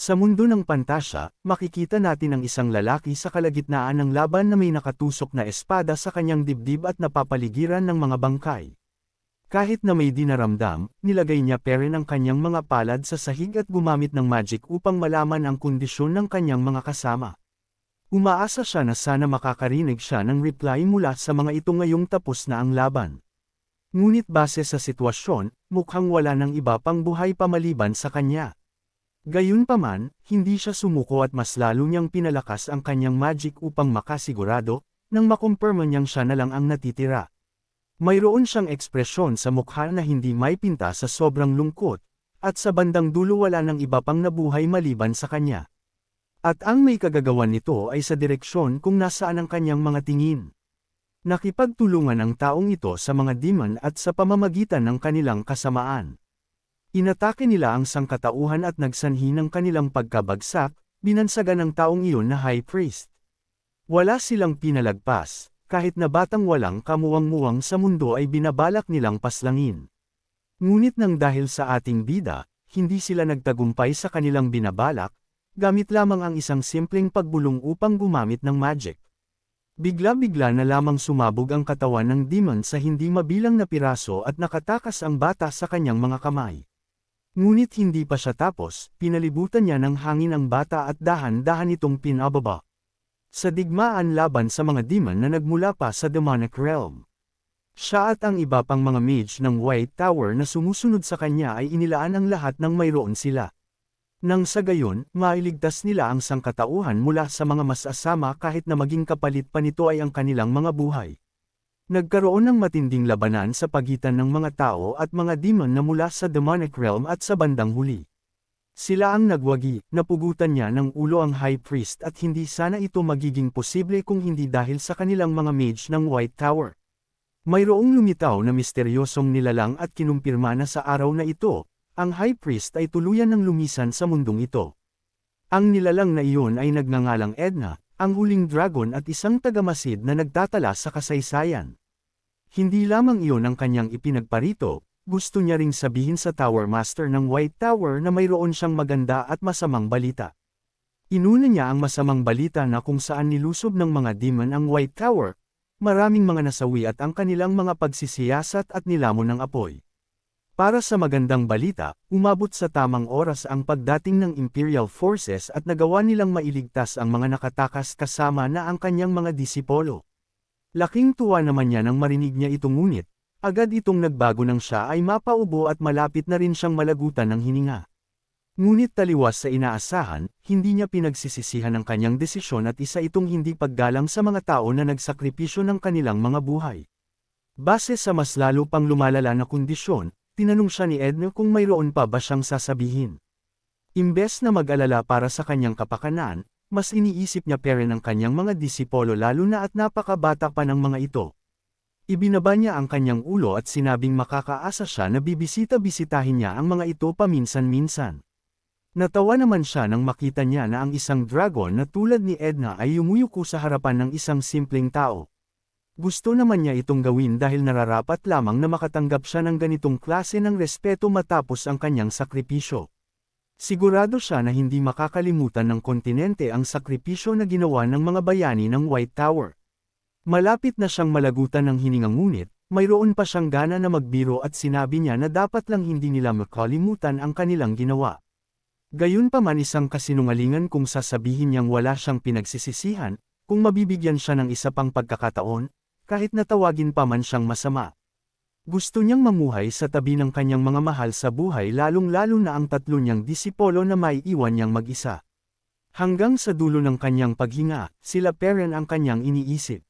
Sa mundo ng pantasya, makikita natin ang isang lalaki sa kalagitnaan ng laban na may nakatusok na espada sa kanyang dibdib at napapaligiran ng mga bangkay. Kahit na may dinaramdam, nilagay niya pa rin ang kanyang mga palad sa sahig at gumamit ng magic upang malaman ang kondisyon ng kanyang mga kasama. Umaasa siya na sana makakarinig siya ng reply mula sa mga ito ngayong tapos na ang laban. Ngunit base sa sitwasyon, mukhang wala ng iba pang buhay pa maliban sa kanya. Gayunpaman, hindi siya sumuko at mas lalo niyang pinalakas ang kanyang magic upang makasigurado, nang makumpirma niyang siya na lang ang natitira. Mayroon siyang ekspresyon sa mukha na hindi may pinta sa sobrang lungkot, at sa bandang dulo wala ng iba pang nabuhay maliban sa kanya. At ang may kagagawan nito ay sa direksyon kung nasaan ang kanyang mga tingin. Nakipagtulungan ang taong ito sa mga demon at sa pamamagitan ng kanilang kasamaan. Inatake nila ang sangkatauhan at nagsanhi ng kanilang pagkabagsak, binansagan ng taong iyon na High Priest. Wala silang pinalagpas, kahit na batang walang kamuwang-muwang sa mundo ay binabalak nilang paslangin. Ngunit nang dahil sa ating bida, hindi sila nagtagumpay sa kanilang binabalak, gamit lamang ang isang simpleng pagbulong upang gumamit ng magic. Bigla-bigla na lamang sumabog ang katawan ng demon sa hindi mabilang na piraso at nakatakas ang bata sa kanyang mga kamay. Ngunit hindi pa siya tapos, pinalibutan niya ng hangin ang bata at dahan-dahan itong pinababa. Sa digmaan laban sa mga demon na nagmula pa sa demonic realm. Siya at ang iba pang mga mage ng White Tower na sumusunod sa kanya ay inilaan ang lahat ng mayroon sila. Nang sa gayon, mailigtas nila ang sangkatauhan mula sa mga masasama kahit na maging kapalit pa nito ay ang kanilang mga buhay. Nagkaroon ng matinding labanan sa pagitan ng mga tao at mga demon na mula sa demonic realm at sa bandang huli. Sila ang nagwagi, napugutan niya ng ulo ang High Priest at hindi sana ito magiging posible kung hindi dahil sa kanilang mga mage ng White Tower. Mayroong lumitaw na misteryosong nilalang at kinumpirma na sa araw na ito, ang High Priest ay tuluyan ng lumisan sa mundong ito. Ang nilalang na iyon ay nagngangalang Edna, ang huling dragon at isang tagamasid na nagtatala sa kasaysayan. Hindi lamang iyon ang kanyang ipinagparito, gusto niya ring sabihin sa Tower Master ng White Tower na mayroon siyang maganda at masamang balita. Inuna niya ang masamang balita na kung saan nilusob ng mga demon ang White Tower, maraming mga nasawi at ang kanilang mga pagsisiyasat at nilamon ng apoy. Para sa magandang balita, umabot sa tamang oras ang pagdating ng Imperial Forces at nagawa nilang mailigtas ang mga nakatakas kasama na ang kanyang mga disipolo. Laking tuwa naman niya nang marinig niya ito ngunit, agad itong nagbago nang siya ay mapaubo at malapit na rin siyang malagutan ng hininga. Ngunit taliwas sa inaasahan, hindi niya pinagsisisihan ang kanyang desisyon at isa itong hindi paggalang sa mga tao na nagsakripisyo ng kanilang mga buhay. Base sa mas lalo pang lumalala na kondisyon, tinanong siya ni Edna kung mayroon pa ba siyang sasabihin. Imbes na mag-alala para sa kanyang kapakanan, mas iniisip niya pa rin ang kanyang mga disipolo lalo na at napakabata pa ng mga ito. Ibinaba niya ang kanyang ulo at sinabing makakaasa siya na bibisita-bisitahin niya ang mga ito paminsan-minsan. Natawa naman siya nang makita niya na ang isang dragon na tulad ni Edna ay yumuyuko sa harapan ng isang simpleng tao. Gusto naman niya itong gawin dahil nararapat lamang na makatanggap siya ng ganitong klase ng respeto matapos ang kanyang sakripisyo. Sigurado siya na hindi makakalimutan ng kontinente ang sakripisyo na ginawa ng mga bayani ng White Tower. Malapit na siyang malagutan ng hininga ngunit, mayroon pa siyang gana na magbiro at sinabi niya na dapat lang hindi nila makalimutan ang kanilang ginawa. Gayunpaman isang kasinungalingan kung sasabihin niyang wala siyang pinagsisisihan, kung mabibigyan siya ng isa pang pagkakataon, kahit natawagin pa man siyang masama. Gusto niyang mamuhay sa tabi ng kanyang mga mahal sa buhay lalong-lalo na ang tatlo niyang disipolo na maiiwan niyang mag-isa. Hanggang sa dulo ng kanyang paghinga, sila pa rin ang kanyang iniisip.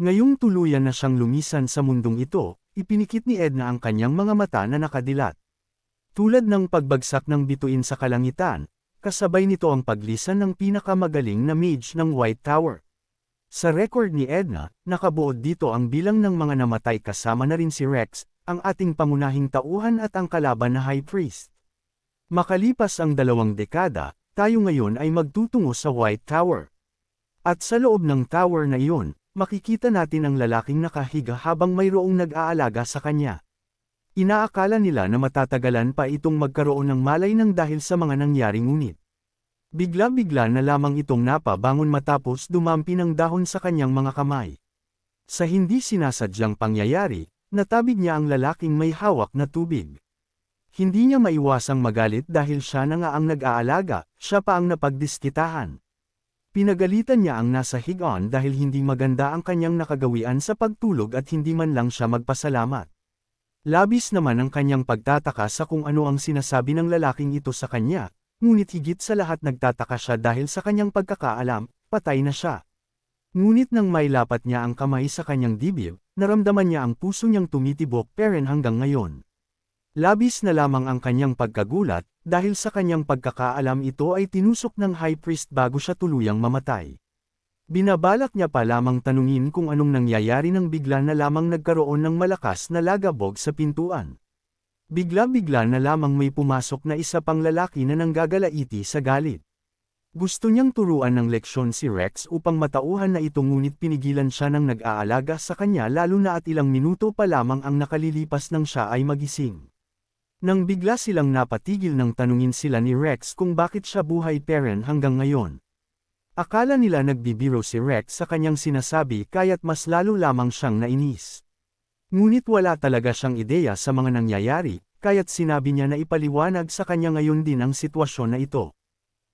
Ngayong tuluyan na siyang lumisan sa mundong ito, ipinikit ni Edna ang kanyang mga mata na nakadilat. Tulad ng pagbagsak ng bituin sa kalangitan, kasabay nito ang paglisan ng pinakamagaling na mage ng White Tower. Sa record ni Edna, nakabuod dito ang bilang ng mga namatay kasama na rin si Rex, ang ating pangunahing tauhan at ang kalaban na High Priest. Makalipas ang 2 dekada, tayo ngayon ay magtutungo sa White Tower. At sa loob ng tower na iyon, makikita natin ang lalaking nakahiga habang mayroong nag-aalaga sa kanya. Inaakala nila na matatagalan pa itong magkaroon ng malay ng dahil sa mga nangyari ngunit. Bigla-bigla na lamang itong napabangon matapos dumampi ng dahon sa kanyang mga kamay. Sa hindi sinasadyang pangyayari, natabig niya ang lalaking may hawak na tubig. Hindi niya maiwasang magalit dahil siya na nga ang nag-aalaga, siya pa ang napagdiskitahan. Pinagalitan niya ang nasa higaan dahil hindi maganda ang kanyang nakagawian sa pagtulog at hindi man lang siya magpasalamat. Labis naman ang kanyang pagtataka sa kung ano ang sinasabi ng lalaking ito sa kanya, ngunit higit sa lahat nagtataka siya dahil sa kanyang pagkakaalam, patay na siya. Ngunit nang mailapat niya ang kamay sa kanyang dibdib, naramdaman niya ang puso niyang tumitibok pero hanggang ngayon. Labis na lamang ang kanyang pagkagulat, dahil sa kanyang pagkakaalam ito ay tinusok ng high priest bago siya tuluyang mamatay. Binabalak niya pa lamang tanungin kung anong nangyayari nang bigla na lamang nagkaroon ng malakas na lagabog sa pintuan. Bigla-bigla na lamang may pumasok na isa pang lalaki na nanggagalaiti sa galit. Gusto niyang turuan ng leksyon si Rex upang matauhan na ito ngunit pinigilan siya ng nag-aalaga sa kanya lalo na at ilang minuto pa lamang ang nakalilipas nang siya ay magising. Nang bigla silang napatigil nang tanungin sila ni Rex kung bakit siya buhay peren hanggang ngayon. Akala nila nagbibiro si Rex sa kanyang sinasabi kaya't mas lalo lamang siyang nainis. Ngunit wala talaga siyang ideya sa mga nangyayari, kaya't sinabi niya na ipaliwanag sa kanya ngayon din ang sitwasyon na ito.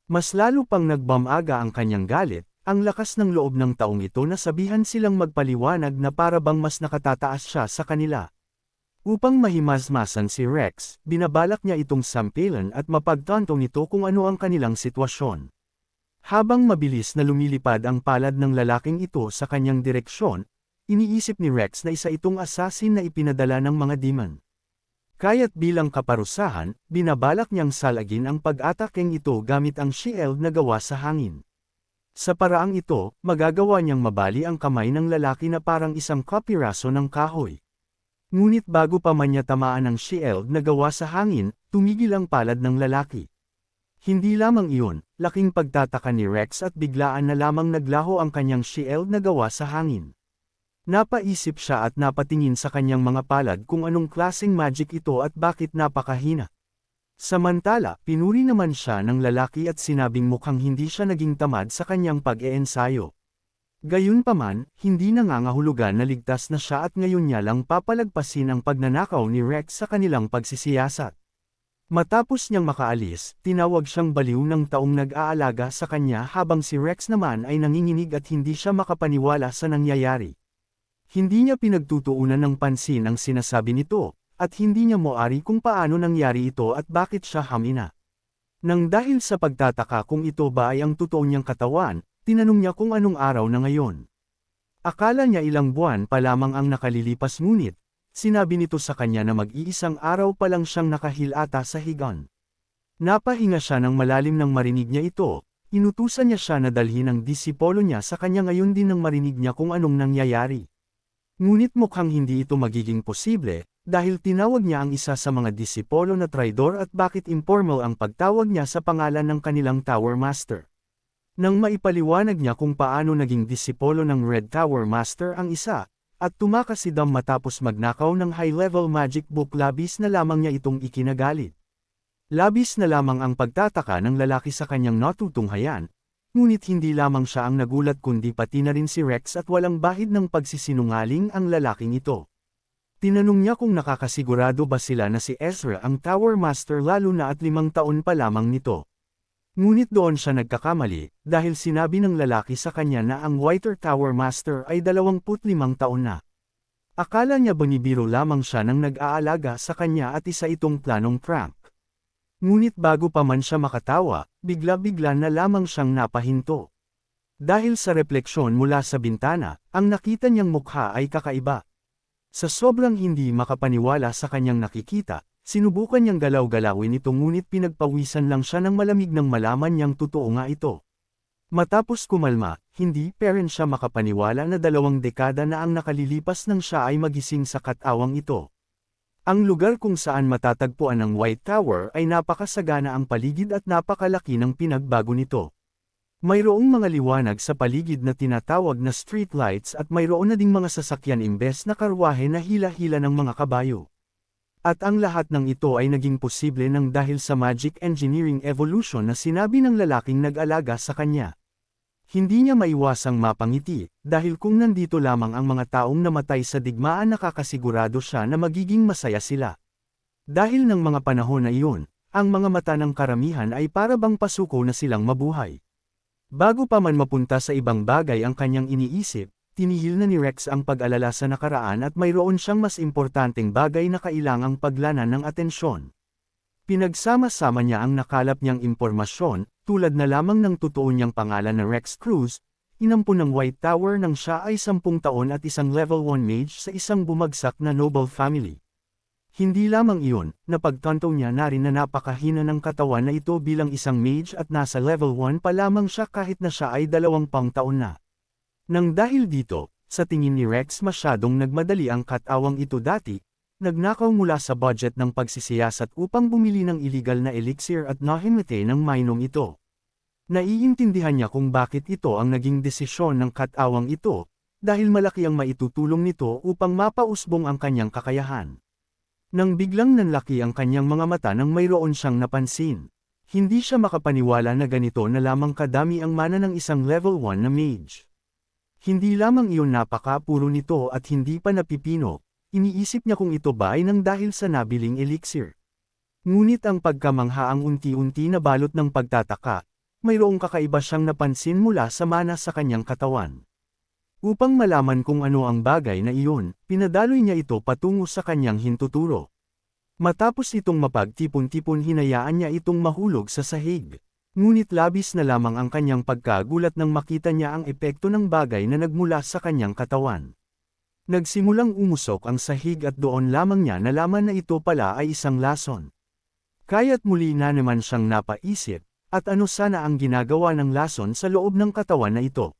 Mas lalo pang nagbamaga ang kanyang galit, ang lakas ng loob ng taong ito na sabihan silang magpaliwanag na para bang mas nakatataas siya sa kanila. Upang mahimasmasan si Rex, binabalak niya itong sampilan at mapagtanto nito kung ano ang kanilang sitwasyon. Habang mabilis na lumilipad ang palad ng lalaking ito sa kanyang direksyon, iniisip ni Rex na isa itong assassin na ipinadala ng mga demon. Kaya't bilang kaparusahan, binabalak niyang salagin ang pag-atakeng ito gamit ang shield na gawa sa hangin. Sa paraang ito, magagawa niyang mabali ang kamay ng lalaki na parang isang kapiraso ng kahoy. Ngunit bago pa man niya tamaan ng shield na gawa sa hangin, tumigil ang palad ng lalaki. Hindi lamang iyon, laking pagtataka ni Rex at biglaan na lamang naglaho ang kanyang shield na gawa sa hangin. Napaisip siya at napatingin sa kanyang mga palad kung anong klaseng magic ito at bakit napakahina. Samantala, pinuri naman siya ng lalaki at sinabing mukhang hindi siya naging tamad sa kanyang pag-eensayo. Gayunpaman, hindi nangangahulugan na ligtas na siya at ngayon niya lang papalagpasin ang pagnanakaw ni Rex sa kanilang pagsisiyasat. Matapos niyang makaalis, tinawag siyang baliw ng taong nag-aalaga sa kanya habang si Rex naman ay nanginginig at hindi siya makapaniwala sa nangyayari. Hindi niya pinagtutuunan ng pansin ang sinasabi nito, at hindi niya moari kung paano nangyari ito at bakit siya hamina. Nang dahil sa pagtataka kung ito ba ay ang totoo niyang katawan, tinanong niya kung anong araw na ngayon. Akala niya ilang buwan pa lamang ang nakalilipas ngunit, sinabi nito sa kanya na mag-iisang araw pa lang siyang nakahilata sa higaan. Napahinga siya ng malalim nang marinig niya ito, inutusan niya siya na dalhin ang disipolo niya sa kanya ngayon din nang marinig niya kung anong nangyayari. Ngunit mukhang hindi ito magiging posible, dahil tinawag niya ang isa sa mga disipolo na traidor at bakit informal ang pagtawag niya sa pangalan ng kanilang Tower Master. Nang maipaliwanag niya kung paano naging disipolo ng Red Tower Master ang isa, at tumakas si Dam matapos magnakaw ng high-level magic book labis na lamang niya itong ikinagalit. Labis na lamang ang pagtataka ng lalaki sa kanyang natutunghayan, ngunit hindi lamang siya ang nagulat kundi pati na rin si Rex at walang bahid ng pagsisinungaling ang lalaking ito. Tinanong niya kung nakakasigurado ba sila na si Ezra ang Tower Master lalo na at 5 taon pa lamang nito. Ngunit doon siya nagkakamali, dahil sinabi ng lalaki sa kanya na ang Whiter Tower Master ay 25 taon na. Akala niya binibiro lamang siya ng nag-aalaga sa kanya at isa itong planong prank. Ngunit bago pa man siya makatawa, bigla-bigla na lamang siyang napahinto. Dahil sa refleksyon mula sa bintana, ang nakita niyang mukha ay kakaiba. Sa sobrang hindi makapaniwala sa kanyang nakikita, sinubukan niyang galaw-galawin ito ngunit pinagpawisan lang siya ng malamig nang malaman niyang totoo nga ito. Matapos kumalma, hindi pa rin siya makapaniwala na 2 dekada na ang nakalilipas nang siya ay magising sa katawang ito. Ang lugar kung saan matatagpuan ang White Tower ay napakasagana ang paligid at napakalaki ng pinagbago nito. Mayroong mga liwanag sa paligid na tinatawag na street lights at mayroon na ding mga sasakyan imbes na karwahe na hila-hila ng mga kabayo. At ang lahat ng ito ay naging posible nang dahil sa magic engineering evolution na sinabi ng lalaking nag-alaga sa kanya. Hindi niya maiwasang mapangiti, dahil kung nandito lamang ang mga taong namatay sa digmaan nakakasigurado siya na magiging masaya sila. Dahil ng mga panahon na iyon, ang mga mata ng karamihan ay para bang pasuko na silang mabuhay. Bago pa man mapunta sa ibang bagay ang kanyang iniisip, tinihil na ni Rex ang pag-alala sa nakaraan at mayroon siyang mas importanteng bagay na kailangang paglanan ng atensyon. Pinagsama-sama niya ang nakalap niyang impormasyon, tulad na lamang ng totoo niyang pangalan na Rex Cruz, inampun ng White Tower nang siya ay 10 taon at isang level 1 mage sa isang bumagsak na noble family. Hindi lamang iyon, napagtanto niya na rin na napakahina ng katawan na ito bilang isang mage at nasa level 1 pa lamang siya kahit na siya ay 20 taon na. Nang dahil dito, sa tingin ni Rex masyadong nagmadali ang katawang ito dati, nagnakaw mula sa budget ng pagsisiyasat upang bumili ng illegal na elixir at nahimite ng minong ito. Naiintindihan niya kung bakit ito ang naging desisyon ng katawang ito, dahil malaki ang maitutulong nito upang mapausbong ang kanyang kakayahan. Nang biglang nanlaki ang kanyang mga mata nang mayroon siyang napansin. Hindi siya makapaniwala na ganito na lamang kadami ang mana ng isang level 1 na mage. Hindi lamang iyon napakapuro nito at hindi pa napipino, iniisip niya kung ito ba ay nang dahil sa nabiling elixir. Ngunit ang pagkamangha ang unti-unti na balot ng pagtataka, mayroong kakaiba siyang napansin mula sa mana sa kanyang katawan. Upang malaman kung ano ang bagay na iyon, pinadaloy niya ito patungo sa kanyang hintuturo. Matapos itong mapagtipon-tipon hinayaan niya itong mahulog sa sahig. Ngunit labis na lamang ang kanyang pagkagulat nang makita niya ang epekto ng bagay na nagmula sa kanyang katawan. Nagsimulang umusok ang sahig at doon lamang niya nalaman na ito pala ay isang lason. Kaya't muli na naman siyang napaisip, at ano sana ang ginagawa ng lason sa loob ng katawan na ito.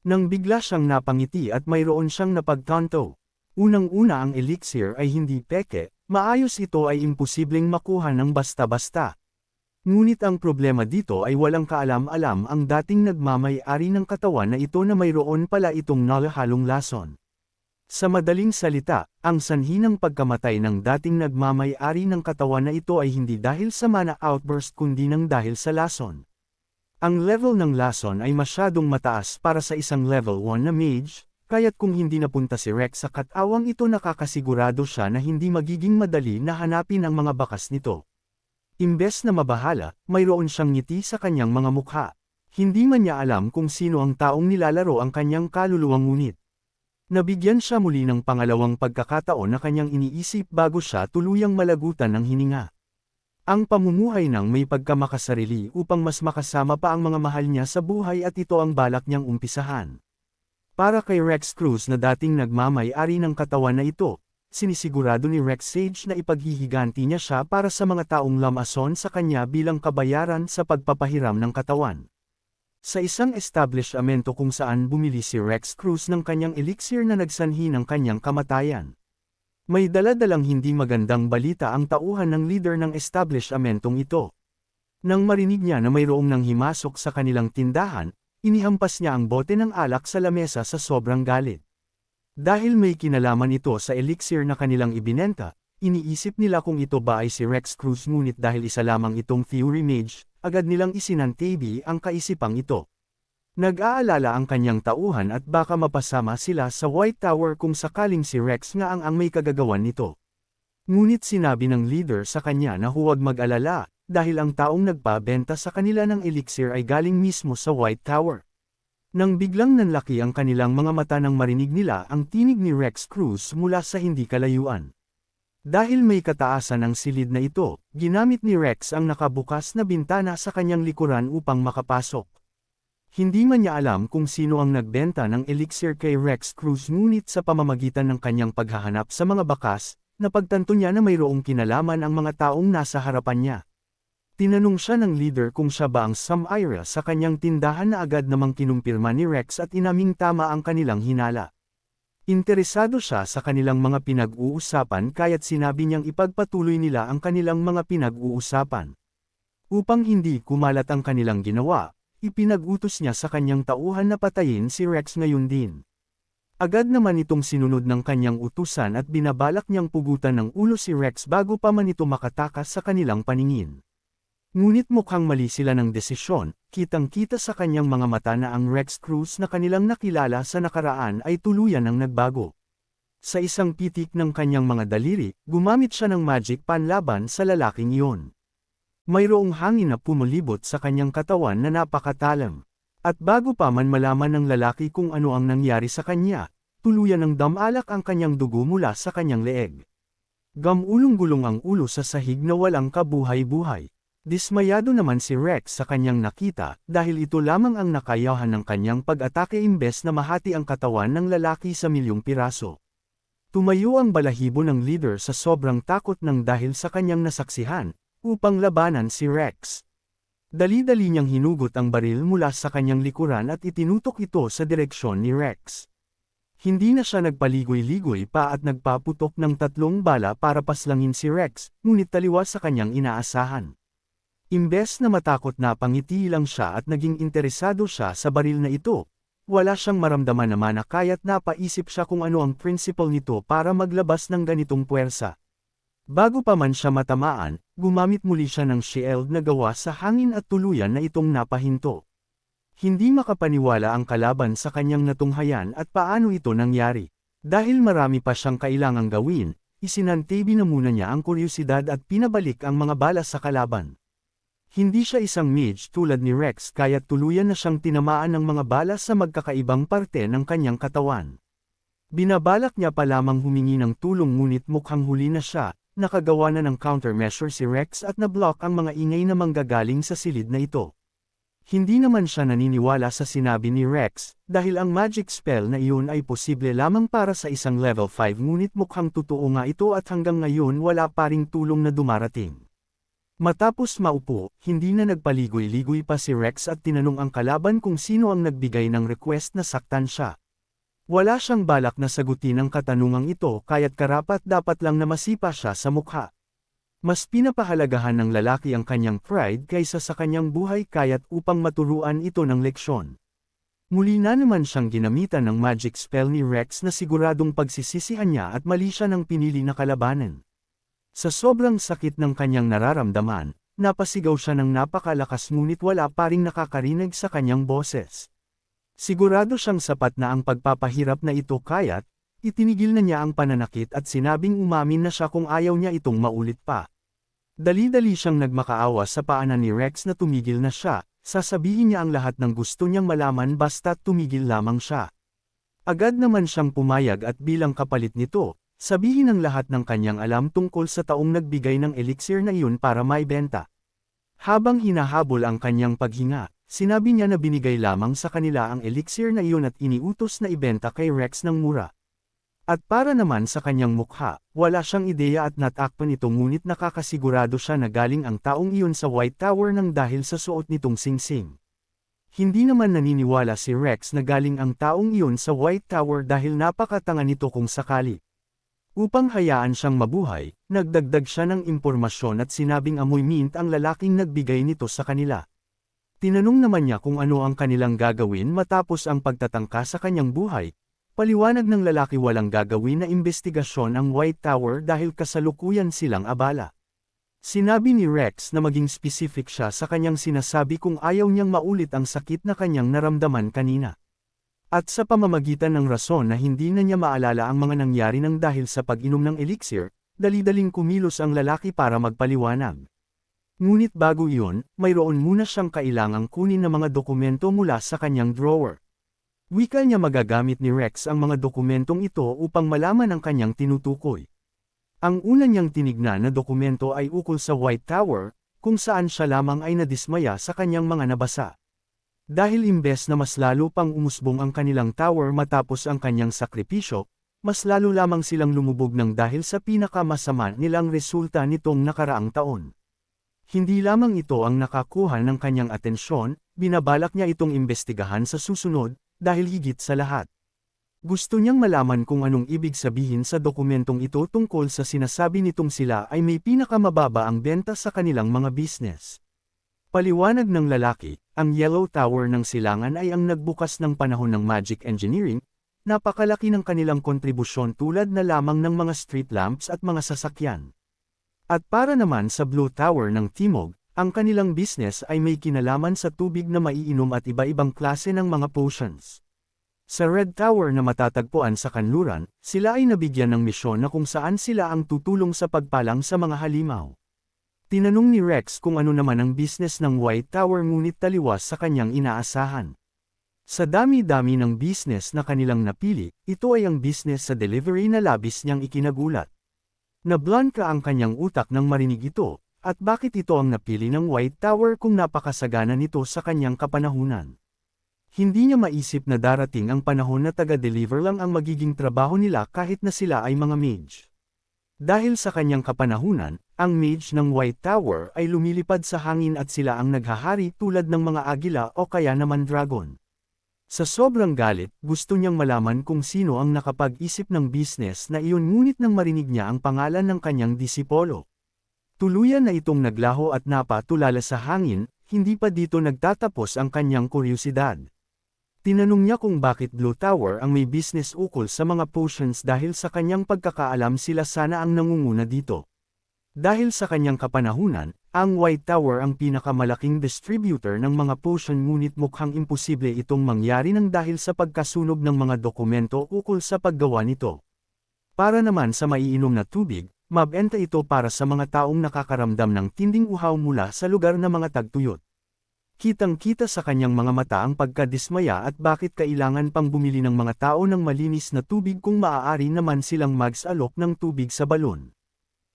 Nang bigla siyang napangiti at mayroon siyang napagtanto. Unang-una ang elixir ay hindi peke, maayos ito ay imposibleng makuha ng basta-basta. Ngunit ang problema dito ay walang kaalam-alam ang dating nagmamay-ari ng katawan na ito na mayroon pala itong nalahalong lason. Sa madaling salita, ang sanhi ng pagkamatay ng dating nagmamay-ari ng katawan na ito ay hindi dahil sa mana outburst kundi nang dahil sa lason. Ang level ng lason ay masyadong mataas para sa isang level 1 na mage, kaya't kung hindi napunta si Rex sa katawang ito nakakasigurado siya na hindi magiging madali na hanapin ang mga bakas nito. Imbes na mabahala, mayroon siyang ngiti sa kanyang mga mukha. Hindi man niya alam kung sino ang taong nilalaro ang kanyang kaluluwang ngunit. Nabigyan siya muli ng pangalawang pagkakataon na kanyang iniisip bago siya tuluyang malagutan ng hininga. Ang pamumuhay ng may pagkamakasarili upang mas makasama pa ang mga mahal niya sa buhay at ito ang balak niyang umpisahan. Para kay Rex Cruz na dating nagmamay-ari ng katawan na ito, sinisigurado ni Rex Sage na ipaghihiganti niya siya para sa mga taong lamason sa kanya bilang kabayaran sa pagpapahiram ng katawan. Sa isang establishmento kung saan bumili si Rex Cruz ng kanyang elixir na nagsanhi ng kanyang kamatayan. May dala-dalang hindi magandang balita ang tauhan ng leader ng establishmentong ito. Nang marinig niya na mayroong nang himasok sa kanilang tindahan, inihampas niya ang bote ng alak sa lamesa sa sobrang galit. Dahil may kinalaman ito sa elixir na kanilang ibinenta, iniisip nila kung ito ba ay si Rex Cruz ngunit dahil isa lamang itong theory mage, agad nilang isinantabi ang kaisipang ito. Nag-aalala ang kanyang tauhan at baka mapasama sila sa White Tower kung sakaling si Rex nga ang may kagagawan nito. Ngunit sinabi ng leader sa kanya na huwag mag-alala, dahil ang taong nagpabenta sa kanila ng elixir ay galing mismo sa White Tower. Nang biglang nanlaki ang kanilang mga mata nang marinig nila ang tinig ni Rex Cruz mula sa hindi kalayuan. Dahil may kataasan ng silid na ito, ginamit ni Rex ang nakabukas na bintana sa kanyang likuran upang makapasok. Hindi man niya alam kung sino ang nagbenta ng elixir kay Rex Cruz ngunit sa pamamagitan ng kanyang paghahanap sa mga bakas, napagtanto niya na mayroong kinalaman ang mga taong nasa harapan niya. Tinanong siya ng leader kung siya ba ang Samira sa kanyang tindahan na agad namang kinumpirma ni Rex at inaming tama ang kanilang hinala. Interesado siya sa kanilang mga pinag-uusapan kaya't sinabi niyang ipagpatuloy nila ang kanilang mga pinag-uusapan. Upang hindi kumalat ang kanilang ginawa, ipinag-utos niya sa kanyang tauhan na patayin si Rex ngayon din. Agad naman itong sinunod ng kanyang utusan at binabalak niyang pugutan ng ulo si Rex bago pa man ito makatakas sa kanilang paningin. Ngunit mukhang mali sila ng desisyon, kitang-kita sa kanyang mga mata na ang Rex Cruz na kanilang nakilala sa nakaraan ay tuluyan ng nagbago. Sa isang pitik ng kanyang mga daliri, gumamit siya ng magic panlaban sa lalaking iyon. Mayroong hangin na pumulibot sa kanyang katawan na napakatalam. At bago pa man malaman ng lalaki kung ano ang nangyari sa kanya, tuluyan ng damalak ang kanyang dugo mula sa kanyang leeg. Gamulong-gulong ang ulo sa sahig na walang kabuhay-buhay. Dismayado naman si Rex sa kanyang nakita dahil ito lamang ang nakayahan ng kanyang pag-atake imbes na mahati ang katawan ng lalaki sa milyong piraso. Tumayo ang balahibo ng leader sa sobrang takot ng dahil sa kanyang nasaksihan, upang labanan si Rex. Dali-dali niyang hinugot ang baril mula sa kanyang likuran at itinutok ito sa direksyon ni Rex. Hindi na siya nagpaligoy-ligoy pa at nagpaputok ng 3 bala para paslangin si Rex, ngunit taliwas sa kanyang inaasahan. Imbes na matakot na pangiti lang siya at naging interesado siya sa baril na ito, wala siyang maramdaman naman na kaya't napaisip siya kung ano ang principle nito para maglabas ng ganitong puwersa. Bago pa man siya matamaan, gumamit muli siya ng shield na gawa sa hangin at tuluyan na itong napahinto. Hindi makapaniwala ang kalaban sa kanyang natunghayan at paano ito nangyari. Dahil marami pa siyang kailangang gawin, isinantabi na muna niya ang kuryosidad at pinabalik ang mga bala sa kalaban. Hindi siya isang mage tulad ni Rex kaya't tuluyan na siyang tinamaan ng mga bala sa magkakaibang parte ng kanyang katawan. Binabalak niya pa lamang humingi ng tulong ngunit mukhang huli na siya, nakagawa na ng countermeasure si Rex at nablock ang mga ingay na manggagaling sa silid na ito. Hindi naman siya naniniwala sa sinabi ni Rex, dahil ang magic spell na iyon ay posible lamang para sa isang level 5 ngunit mukhang totoo nga ito at hanggang ngayon wala pa ring tulong na dumarating. Matapos maupo, hindi na nagpaligoy-ligoy pa si Rex at tinanong ang kalaban kung sino ang nagbigay ng request na saktan siya. Wala siyang balak na sagutin ang katanungang ito kaya't karapat dapat lang na masipa siya sa mukha. Mas pinapahalagahan ng lalaki ang kanyang pride kaysa sa kanyang buhay kaya't upang maturuan ito ng leksyon. Muli na naman siyang ginamitan ng magic spell ni Rex na siguradong pagsisisihan niya at mali siya ng pinili na kalabanan. Sa sobrang sakit ng kanyang nararamdaman, napasigaw siya ng napakalakas ngunit wala pa ring nakakarinig sa kanyang boses. Sigurado siyang sapat na ang pagpapahirap na ito kaya't, itinigil na niya ang pananakit at sinabing umamin na siya kung ayaw niya itong maulit pa. Dali-dali siyang nagmakaawa sa paanan ni Rex na tumigil na siya, sasabihin niya ang lahat ng gusto niyang malaman basta tumigil lamang siya. Agad naman siyang pumayag at bilang kapalit nito, sabihin ang lahat ng kanyang alam tungkol sa taong nagbigay ng elixir na iyon para maibenta. Habang hinahabol ang kanyang paghinga, sinabi niya na binigay lamang sa kanila ang elixir na iyon at iniutos na ibenta kay Rex ng mura. At para naman sa kanyang mukha, wala siyang ideya at natakpan ito ngunit nakakasigurado siya na galing ang taong iyon sa White Tower nang dahil sa suot nitong singsing. Hindi naman naniniwala si Rex na galing ang taong iyon sa White Tower dahil napakatanga nito kung sakali. Upang hayaan siyang mabuhay, nagdagdag siya ng impormasyon at sinabing amoy mint ang lalaking nagbigay nito sa kanila. Tinanong naman niya kung ano ang kanilang gagawin matapos ang pagtatangka sa kanyang buhay. Paliwanag ng lalaki walang gagawin na imbestigasyon ang White Tower dahil kasalukuyan silang abala. Sinabi ni Rex na maging specific siya sa kanyang sinasabi kung ayaw niyang maulit ang sakit na kanyang naramdaman kanina. At sa pamamagitan ng rason na hindi na niya maalala ang mga nangyari nang dahil sa pag-inom ng elixir, dali-daling kumilos ang lalaki para magpaliwanag. Ngunit bago iyon, mayroon muna siyang kailangang kunin na mga dokumento mula sa kanyang drawer. Wika niya magagamit ni Rex ang mga dokumentong ito upang malaman ang kanyang tinutukoy. Ang una niyang tinignan na dokumento ay ukol sa White Tower, kung saan siya lamang ay nadismaya sa kanyang mga nabasa. Dahil imbes na mas lalo pang umusbong ang kanilang tower matapos ang kanyang sakripisyo, mas lalo lamang silang lumubog ng dahil sa pinakamasama nilang resulta nitong nakaraang taon. Hindi lamang ito ang nakakuha ng kanyang atensyon, binabalak niya itong imbestigahan sa susunod, dahil higit sa lahat. Gusto niyang malaman kung anong ibig sabihin sa dokumentong ito tungkol sa sinasabi nitong sila ay may pinakamababa ang benta sa kanilang mga business. Paliwanag ng lalaki, ang Yellow Tower ng Silangan ay ang nagbukas ng panahon ng magic engineering, napakalaki ng kanilang kontribusyon tulad na lamang ng mga street lamps at mga sasakyan. At para naman sa Blue Tower ng Timog, ang kanilang business ay may kinalaman sa tubig na maiinom at iba-ibang klase ng mga potions. Sa Red Tower na matatagpuan sa kanluran, sila ay nabigyan ng misyon na kung saan sila ang tutulong sa pagpalang sa mga halimaw. Tinanong ni Rex kung ano naman ang business ng White Tower ngunit taliwas sa kanyang inaasahan. Sa dami-dami ng business na kanilang napili, ito ay ang business sa delivery na labis niyang ikinagulat. Nablangka ang kanyang utak nang marinig ito, at bakit ito ang napili ng White Tower kung napakasagana nito sa kanyang kapanahunan. Hindi niya maisip na darating ang panahon na taga-deliver lang ang magiging trabaho nila kahit na sila ay mga mage. Dahil sa kanyang kapanahunan, ang mage ng White Tower ay lumilipad sa hangin at sila ang naghahari tulad ng mga agila o kaya naman dragon. Sa sobrang galit, gusto niyang malaman kung sino ang nakapag-isip ng business na iyon ngunit nang marinig niya ang pangalan ng kanyang disipolo. Tuluyan na itong naglaho at napatulala sa hangin, hindi pa dito nagtatapos ang kanyang kuryosidad. Tinanong niya kung bakit Blue Tower ang may business ukol sa mga potions dahil sa kanyang pagkakaalam sila sana ang nangunguna dito. Dahil sa kanyang kapanahunan, ang White Tower ang pinakamalaking distributor ng mga potion ngunit mukhang imposible itong mangyari nang dahil sa pagkasunog ng mga dokumento ukol sa paggawa nito. Para naman sa maiinom na tubig, mabenta ito para sa mga taong nakakaramdam ng tinding uhaw mula sa lugar na mga tagtuyot. Kitang-kita sa kanyang mga mata ang pagkadismaya at bakit kailangan pang bumili ng mga tao ng malinis na tubig kung maaari naman silang mag-alok ng tubig sa balon.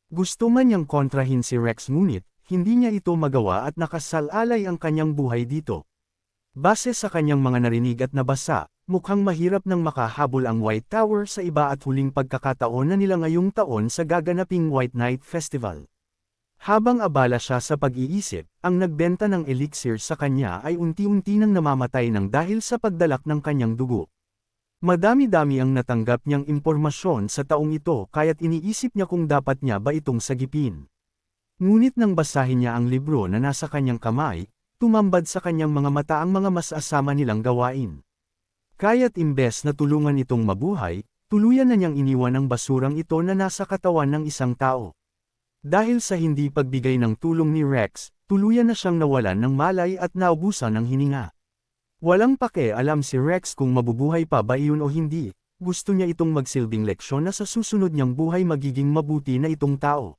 Gusto man niyang kontrahin si Rex ngunit, hindi niya ito magawa at nakasalalay ang kanyang buhay dito. Base sa kanyang mga narinig at nabasa, mukhang mahirap nang makahabol ang White Tower sa iba at huling pagkakataon na nila ngayong taon sa gaganaping White Night Festival. Habang abala siya sa pag-iisip, ang nagbenta ng elixir sa kanya ay unti-unti nang namamatay ng dahil sa pagdalak ng kanyang dugo. Madami-dami ang natanggap niyang impormasyon sa taong ito kaya't iniisip niya kung dapat niya ba itong sagipin. Ngunit nang basahin niya ang libro na nasa kanyang kamay, tumambad sa kanyang mga mata ang mga mas asama nilang gawain. Kaya't imbes na tulungan itong mabuhay, tuluyan na niyang iniwan ang basurang ito na nasa katawan ng isang tao. Dahil sa hindi pagbigay ng tulong ni Rex, tuluyan na siyang nawalan ng malay at naubusan ng hininga. Walang pakialam si Rex kung mabubuhay pa ba iyon o hindi, gusto niya itong magsilbing leksyon na sa susunod niyang buhay magiging mabuti na itong tao.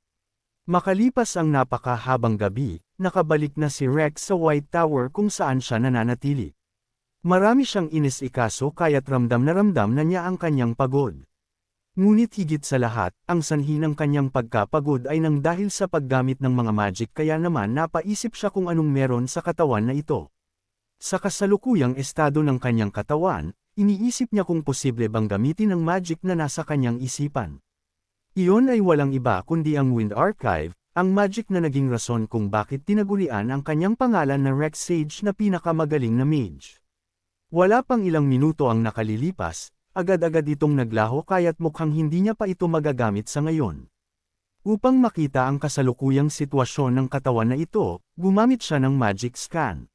Makalipas ang napakahabang gabi, nakabalik na si Rex sa White Tower kung saan siya nananatili. Marami siyang inis-ikaso kaya't ramdam na niya ang kanyang pagod. Ngunit higit sa lahat, ang sanhi ng kanyang pagkapagod ay nang dahil sa paggamit ng mga magic kaya naman napaisip siya kung anong meron sa katawan na ito. Sa kasalukuyang estado ng kanyang katawan, iniisip niya kung posible bang gamitin ang magic na nasa kanyang isipan. Iyon ay walang iba kundi ang Wind Archive, ang magic na naging rason kung bakit tinagurian ang kanyang pangalan na Rex Sage na pinakamagaling na mage. Wala pang ilang minuto ang nakalilipas, agad-agad itong naglaho kaya't mukhang hindi niya pa ito magagamit sa ngayon. Upang makita ang kasalukuyang sitwasyon ng katawan na ito, gumamit siya ng magic scan.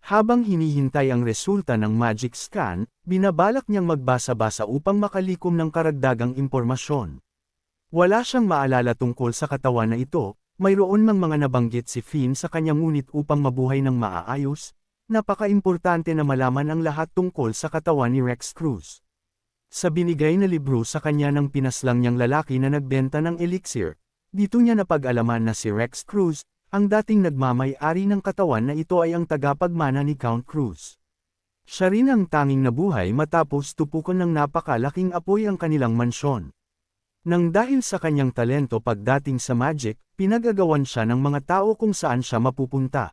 Habang hinihintay ang resulta ng magic scan, binabalak niyang magbasa-basa upang makalikom ng karagdagang impormasyon. Wala siyang maalala tungkol sa katawan na ito, mayroon mang mga nabanggit si Finn sa kanya ngunit upang mabuhay ng maaayos, napaka-importante na malaman ang lahat tungkol sa katawan ni Rex Cruz. Sa binigay na libro sa kanya ng pinaslang niyang lalaki na nagbenta ng elixir, dito niya napag-alaman na si Rex Cruz, ang dating nagmamay-ari ng katawan na ito ay ang tagapagmana ni Count Cruz. Siya rin ang tanging nabuhay matapos tupukan ng napakalaking apoy ang kanilang mansyon. Nang dahil sa kanyang talento pagdating sa magic, pinagagawan siya ng mga tao kung saan siya mapupunta.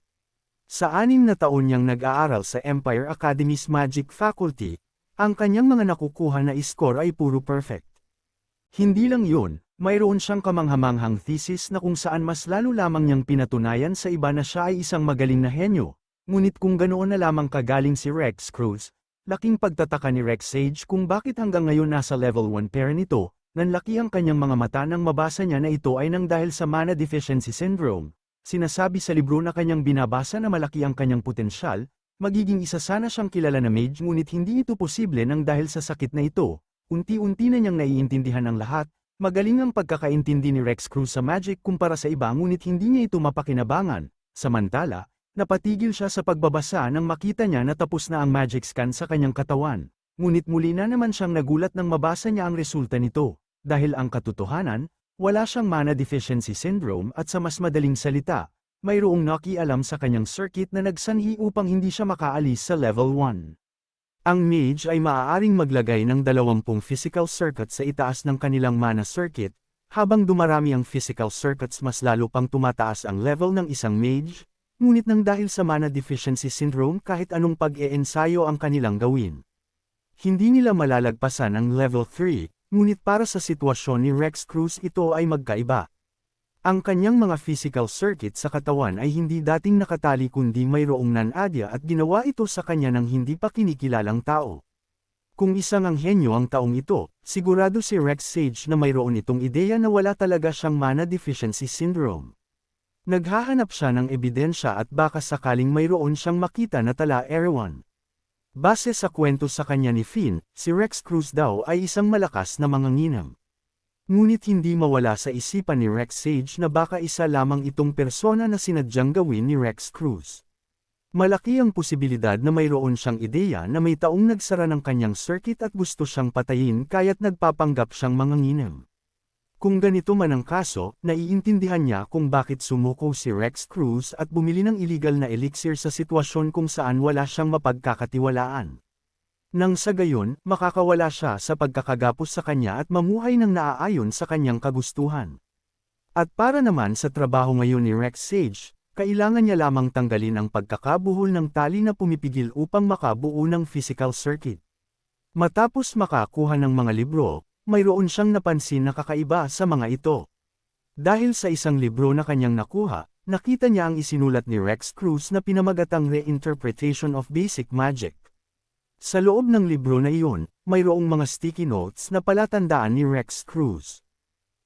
Sa 6 na taon niyang nag-aaral sa Empire Academy's Magic Faculty, ang kanyang mga nakukuha na score ay puro perfect. Hindi lang yun, mayroon siyang kamanghamanghang thesis na kung saan mas lalo lamang niyang pinatunayan sa iba na siya ay isang magaling na henyo, ngunit kung ganoon na lamang kagaling si Rex Cruz, laking pagtataka ni Rex Sage kung bakit hanggang ngayon nasa level 1 pair nito, nanlaki ang kanyang mga mata nang mabasa niya na ito ay nang dahil sa Mana Deficiency Syndrome. Sinasabi sa libro na kanyang binabasa na malaki ang kanyang potensyal, Magiging isa sana siyang kilala na mage ngunit hindi ito posible nang dahil sa sakit na ito. Unti-unti na niyang naiintindihan ang lahat. Magaling ang pagkakaintindi ni Rex Cruz sa magic kumpara sa iba ngunit hindi niya ito mapakinabangan. Samantala, napatigil siya sa pagbabasa nang makita niya na tapos na ang magic scan sa kanyang katawan. Ngunit muli na naman siyang nagulat nang mabasa niya ang resulta nito. Dahil ang katotohanan, wala siyang mana deficiency syndrome at sa mas madaling salita, mayroong nakialam sa kanyang circuit na nagsanhi upang hindi siya makaalis sa level 1. Ang mage ay maaaring maglagay ng 20 physical circuits sa itaas ng kanilang mana circuit, habang dumarami ang physical circuits mas lalo pang tumataas ang level ng isang mage, ngunit nang dahil sa mana deficiency syndrome kahit anong pag-iensayo ang kanilang gawin. Hindi nila malalagpasan ang level 3, ngunit para sa sitwasyon ni Rex Cruz ito ay magkaiba. Ang kanyang mga physical circuit sa katawan ay hindi dating nakatali kundi mayroong nanadya at ginawa ito sa kanya ng hindi pa kinikilalang tao. Kung isang anghenyo ang taong ito, sigurado si Rex Sage na mayroon itong ideya na wala talaga siyang mana deficiency syndrome. Naghahanap siya ng ebidensya at baka sakaling mayroon siyang makita na tala Erewhon. Base sa kwento sa kanya ni Finn, si Rex Cruz daw ay isang malakas na manganginam. Ngunit hindi mawala sa isipan ni Rex Sage na baka isa lamang itong persona na sinadyang gawin ni Rex Cruz. Malaki ang posibilidad na mayroon siyang ideya na may taong nagsara ng kanyang circuit at gusto siyang patayin kaya't nagpapanggap siyang manganginam. Kung ganito man ang kaso, naiintindihan niya kung bakit sumuko si Rex Cruz at bumili ng illegal na elixir sa sitwasyon kung saan wala siyang mapagkakatiwalaan. Nang sa gayon, makakawala siya sa pagkakagapos sa kanya at mamuhay ng naaayon sa kanyang kagustuhan. At para naman sa trabaho ngayon ni Rex Sage, kailangan niya lamang tanggalin ang pagkakabuhol ng tali na pumipigil upang makabuo ng physical circuit. Matapos makakuha ng mga libro, mayroon siyang napansin na kakaiba sa mga ito. Dahil sa isang libro na kanyang nakuha, nakita niya ang isinulat ni Rex Cruz na pinamagatang Reinterpretation of Basic Magic. Sa loob ng libro na iyon, mayroong mga sticky notes na palatandaan ni Rex Cruz.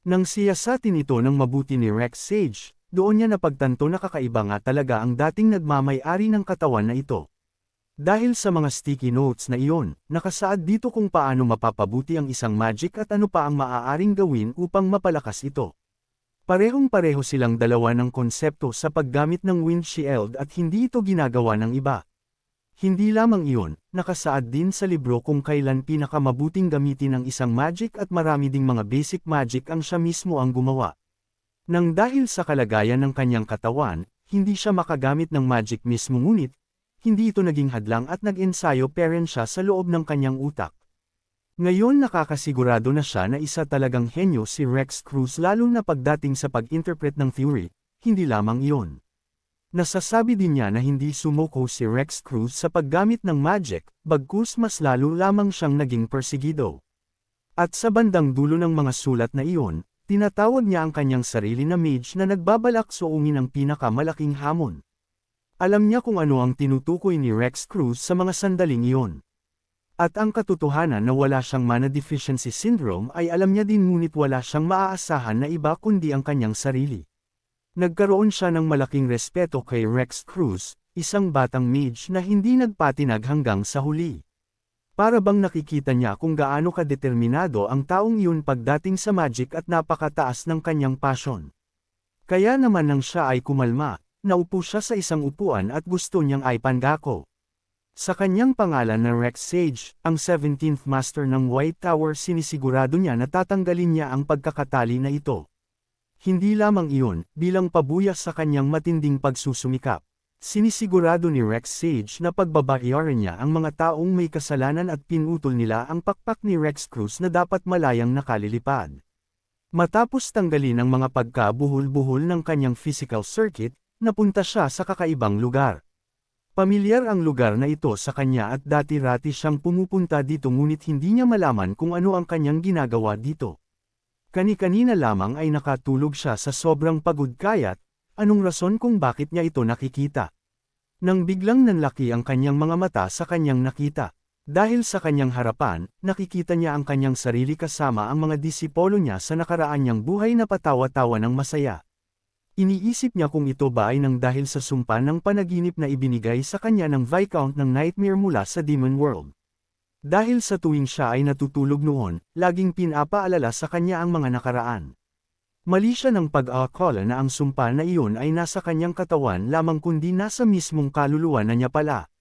Nang siyasatin ito ng mabuti ni Rex Sage, doon niya napagtanto na kakaiba nga talaga ang dating nagmamay-ari ng katawan na ito. Dahil sa mga sticky notes na iyon, nakasaad dito kung paano mapapabuti ang isang magic at ano pa ang maaaring gawin upang mapalakas ito. Parehong-pareho silang dalawa ng konsepto sa paggamit ng wind shield at hindi ito ginagawa ng iba. Hindi lamang iyon, nakasaad din sa libro kung kailan pinakamabuting gamitin ang isang magic at marami ding mga basic magic ang siya mismo ang gumawa. Nang dahil sa kalagayan ng kanyang katawan, hindi siya makagamit ng magic mismo ngunit, hindi ito naging hadlang at nag-ensayo pa rin siya sa loob ng kanyang utak. Ngayon nakakasigurado na siya na isa talagang henyo si Rex Cruz lalo na pagdating sa pag-interpret ng theory, hindi lamang iyon. Nasasabi din niya na hindi sumuko si Rex Cruz sa paggamit ng magic, bagkus mas lalo lamang siyang naging perseguido. At sa bandang dulo ng mga sulat na iyon, tinatawag niya ang kanyang sarili na mage na nagbabalak suungin ang pinakamalaking hamon. Alam niya kung ano ang tinutukoy ni Rex Cruz sa mga sandaling iyon. At ang katotohanan na wala siyang mana deficiency syndrome ay alam niya din ngunit wala siyang maaasahan na iba kundi ang kanyang sarili. Nagkaroon siya ng malaking respeto kay Rex Cruz, isang batang mage na hindi nagpatinag hanggang sa huli. Para bang nakikita niya kung gaano kadeterminado ang taong iyon pagdating sa magic at napakataas ng kanyang passion. Kaya naman nang siya ay kumalma, naupo siya sa isang upuan at gusto niyang ay pandako. Sa kanyang pangalan na Rex Sage, ang 17th Master ng White Tower sinisigurado niya na tatanggalin niya ang pagkakatali na ito. Hindi lamang iyon, bilang pabuyas sa kanyang matinding pagsusumikap. Sinisigurado ni Rex Sage na pagbabayaran niya ang mga taong may kasalanan at pinutol nila ang pakpak ni Rex Cruz na dapat malayang nakalilipad. Matapos tanggalin ang mga pagkabuhol-buhol ng kanyang physical circuit, napunta siya sa kakaibang lugar. Pamilyar ang lugar na ito sa kanya at dati-rati siyang pumupunta dito ngunit hindi niya malaman kung ano ang kanyang ginagawa dito. Kani-kanina lamang ay nakatulog siya sa sobrang pagod kaya't, anong rason kung bakit niya ito nakikita? Nang biglang nanlaki ang kanyang mga mata sa kanyang nakita. Dahil sa kanyang harapan, nakikita niya ang kanyang sarili kasama ang mga disipolo niya sa nakaraan niyang buhay na patawa-tawa ng masaya. Iniisip niya kung ito ba ay nang dahil sa sumpa ng panaginip na ibinigay sa kanya ng Viscount ng Nightmare mula sa Demon World. Dahil sa tuwing siya ay natutulog noon, laging pinapaalala sa kanya ang mga nakaraan. Mali siya ng pag-aakala na ang sumpa na iyon ay nasa kanyang katawan lamang kundi nasa mismong kaluluwa na niya pala.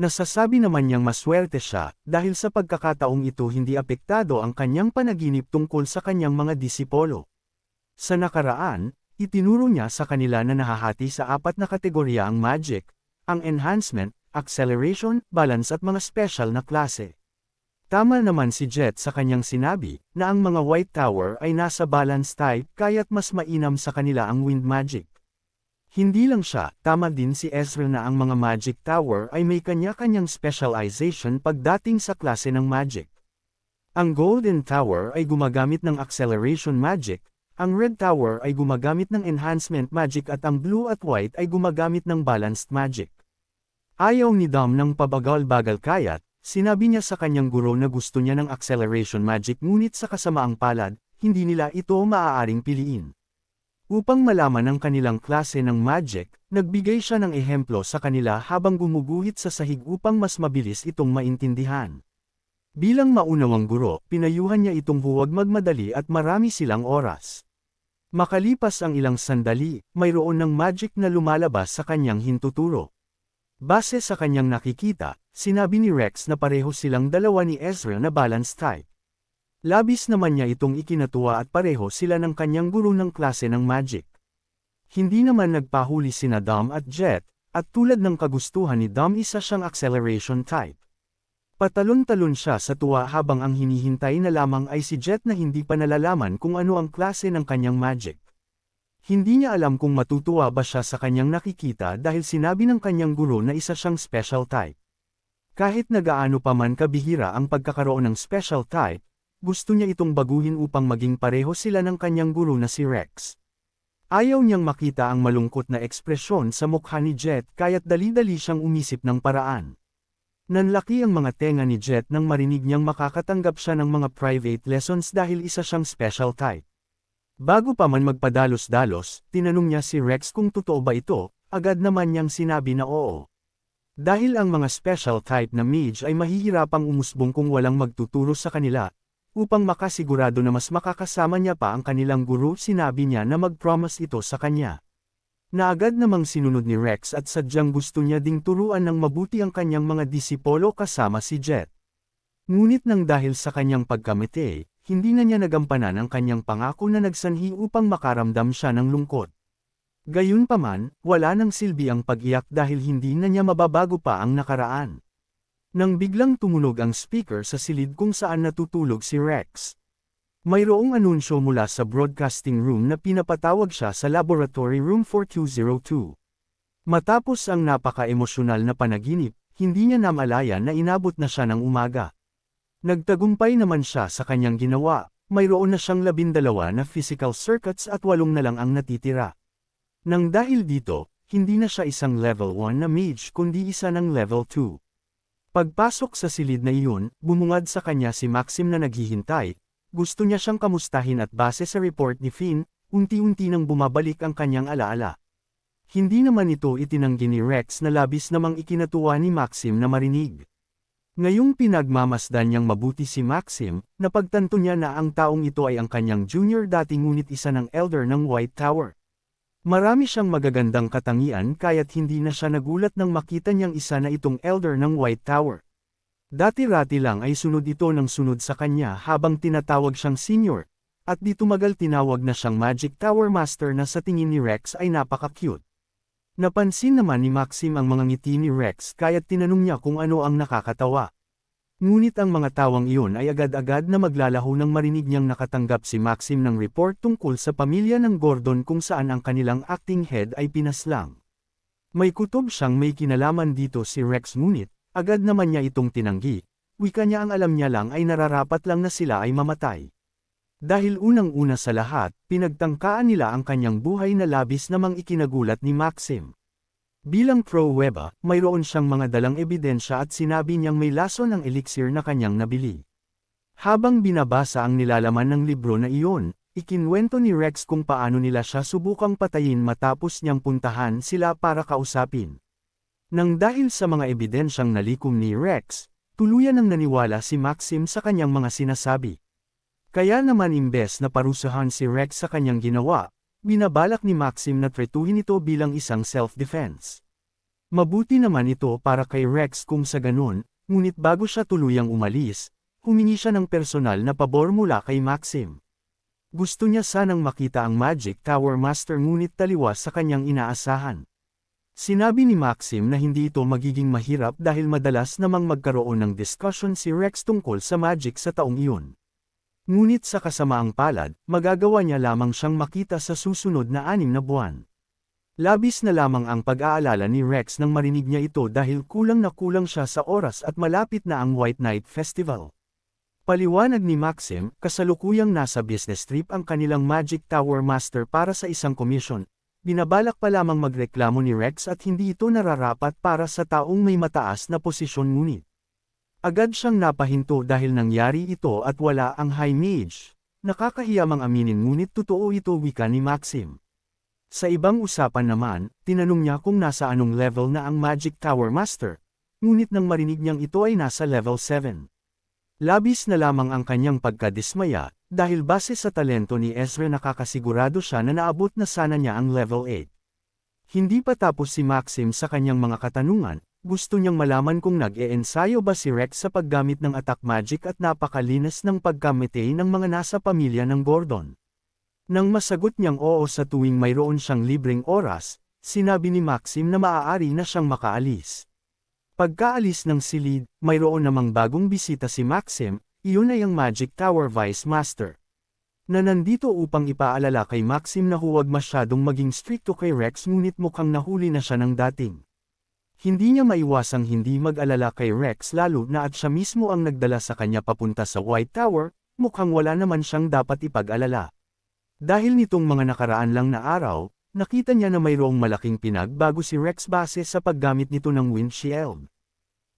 Nasasabi naman niyang maswerte siya, dahil sa pagkakataong ito hindi apektado ang kanyang panaginip tungkol sa kanyang mga disipolo. Sa nakaraan, itinuro niya sa kanila na nahahati sa 4 na kategorya ang magic, ang enhancement, acceleration, balance at mga special na klase. Tama naman si Jet sa kanyang sinabi, na ang mga White Tower ay nasa balance type kaya't mas mainam sa kanila ang wind magic. Hindi lang siya, tama din si Ezra na ang mga Magic Tower ay may kanya-kanyang specialization pagdating sa klase ng magic. Ang Golden Tower ay gumagamit ng acceleration magic, ang Red Tower ay gumagamit ng enhancement magic at ang Blue at White ay gumagamit ng balanced magic. Ayaw ni Dom ng pabagal-bagal kaya't, sinabi niya sa kanyang guro na gusto niya ng acceleration magic ngunit sa kasamaang palad, hindi nila ito maaaring piliin. Upang malaman ang kanilang klase ng magic, nagbigay siya ng ehemplo sa kanila habang gumuguhit sa sahig upang mas mabilis itong maintindihan. Bilang maunawang guro, pinayuhan niya itong huwag magmadali at marami silang oras. Makalipas ang ilang sandali, mayroon ng magic na lumalabas sa kanyang hintuturo. Base sa kanyang nakikita, sinabi ni Rex na pareho silang dalawa ni Ezra na balance type. Labis naman niya itong ikinatuwa at pareho sila ng kanyang guro ng klase ng magic. Hindi naman nagpahuli sina Dom at Jet, at tulad ng kagustuhan ni Dom isa siyang acceleration type. Patalon-talon siya sa tuwa habang ang hinihintay na lamang ay si Jet na hindi pa nalalaman kung ano ang klase ng kanyang magic. Hindi niya alam kung matutuwa ba siya sa kanyang nakikita dahil sinabi ng kanyang guro na isa siyang special type. Kahit nagaano pa man kabihira ang pagkakaroon ng special type, gusto niya itong baguhin upang maging pareho sila ng kanyang guro na si Rex. Ayaw niyang makita ang malungkot na ekspresyon sa mukha ni Jet kaya't dali-dali siyang umisip ng paraan. Nanlaki ang mga tenga ni Jet nang marinig niyang makakatanggap siya ng mga private lessons dahil isa siyang special type. Bago pa man magpadalos-dalos, tinanong niya si Rex kung totoo ba ito, agad naman niyang sinabi na oo. Dahil ang mga special type na mage ay mahihirapang umusbong kung walang magtuturo sa kanila, upang makasigurado na mas makakasama niya pa ang kanilang guro sinabi niya na mag-promise ito sa kanya. Na agad namang sinunod ni Rex at sadyang gusto niya ding turuan ng mabuti ang kanyang mga disipolo kasama si Jet. Ngunit nang dahil sa kanyang pagkamete, hindi na niya nagampanan ang kanyang pangako na nagsanhi upang makaramdam siya ng lungkot. Gayunpaman, wala nang silbi ang pag-iyak dahil hindi na niya mababago pa ang nakaraan. Nang biglang tumunog ang speaker sa silid kung saan natutulog si Rex. Mayroong anunsyo mula sa broadcasting room na pinapatawag siya sa Laboratory Room 4202. Matapos ang napaka-emosyonal na panaginip, hindi niya namalayan na inabot na siya ng umaga. Nagtagumpay naman siya sa kanyang ginawa, mayroon na siyang 12 na physical circuits at 8 na lang ang natitira. Nang dahil dito, hindi na siya isang level 1 na mage kundi isa ng level 2. Pagpasok sa silid na iyon, bumungad sa kanya si Maxim na naghihintay, gusto niya siyang kamustahin at base sa report ni Finn, unti-unti nang bumabalik ang kanyang alaala. Hindi naman ito itinanggi ni Rex na labis namang ikinatuwa ni Maxim na marinig. Ngayong pinagmamasdan niyang mabuti si Maxim, napagtanto niya na ang taong ito ay ang kanyang junior dati ngunit isa ng elder ng White Tower. Marami siyang magagandang katangian kaya't hindi na siya nagulat nang makita niyang isa na itong elder ng White Tower. Dati-rati lang ay sunod ito ng sunod sa kanya habang tinatawag siyang senior, at di tumagal tinawag na siyang Magic Tower Master na sa tingin ni Rex ay napaka-cute. Napansin naman ni Maxim ang mga ngiti ni Rex kaya't tinanong niya kung ano ang nakakatawa. Ngunit ang mga tawang iyon ay agad-agad na maglalaho nang marinig niyang nakatanggap si Maxim ng report tungkol sa pamilya ng Gordon kung saan ang kanilang acting head ay pinaslang. May kutob siyang may kinalaman dito si Rex ngunit, agad naman niya itong tinanggi, wika niya ang alam niya lang ay nararapat lang na sila ay mamatay. Dahil unang-una sa lahat, pinagtangkaan nila ang kanyang buhay na labis namang ikinagulat ni Maxim. Bilang pro-weba, mayroon siyang mga dalang ebidensya at sinabi niyang may lason ng elixir na kanyang nabili. Habang binabasa ang nilalaman ng libro na iyon, ikinwento ni Rex kung paano nila siya subukang patayin matapos niyang puntahan sila para kausapin. Nang dahil sa mga ebidensyang nalikom ni Rex, tuluyan ang naniwala si Maxim sa kanyang mga sinasabi. Kaya naman imbes na parusahan si Rex sa kanyang ginawa, binabalak ni Maxim na tretuhin ito bilang isang self-defense. Mabuti naman ito para kay Rex kung sa ganun, ngunit bago siya tuluyang umalis, humingi siya ng personal na pabor mula kay Maxim. Gusto niya sanang makita ang Magic Tower Master ngunit taliwas sa kanyang inaasahan. Sinabi ni Maxim na hindi ito magiging mahirap dahil madalas namang magkaroon ng discussion si Rex tungkol sa magic sa taong iyon. Ngunit sa kasamaang palad, magagawa niya lamang siyang makita sa susunod na 6 na buwan. Labis na lamang ang pag-aalala ni Rex nang marinig niya ito dahil kulang na kulang siya sa oras at malapit na ang White Night Festival. Paliwanag ni Maxim, kasalukuyang nasa business trip ang kanilang Magic Tower Master para sa isang komisyon. Binabalak pa lamang magreklamo ni Rex at hindi ito nararapat para sa taong may mataas na posisyon ngunit. Agad siyang napahinto dahil nangyari ito at wala ang High Mage. Nakakahiyamang aminin ngunit totoo ito, wika ni Maxim. Sa ibang usapan naman, tinanong niya kung nasa anong level na ang Magic Tower Master, ngunit nang marinig niyang ito ay nasa level 7. Labis na lamang ang kanyang pagkadismaya, dahil base sa talento ni Ezra nakakasigurado siya na naabot na sana niya ang level 8. Hindi pa tapos si Maxim sa kanyang mga katanungan, gusto niyang malaman kung nag-e-ensayo ba si Rex sa paggamit ng attack magic at napakalinis ng pagkamitay ng mga nasa pamilya ng Gordon. Nang masagot niyang oo sa tuwing mayroon siyang libreng oras, sinabi ni Maxim na maaari na siyang makaalis. Pagkaalis ng silid, mayroon namang bagong bisita si Maxim, iyon ay ang Magic Tower Vice Master. Na nandito upang ipaalala kay Maxim na huwag masyadong maging stricto kay Rex ngunit mukhang nahuli na siya ng dating. Hindi niya maiwasang hindi mag-alala kay Rex lalo na at siya mismo ang nagdala sa kanya papunta sa White Tower, mukhang wala naman siyang dapat ipag-alala. Dahil nitong mga nakaraan lang na araw, nakita niya na mayroong malaking pinagbago si Rex base sa paggamit nito ng windshield.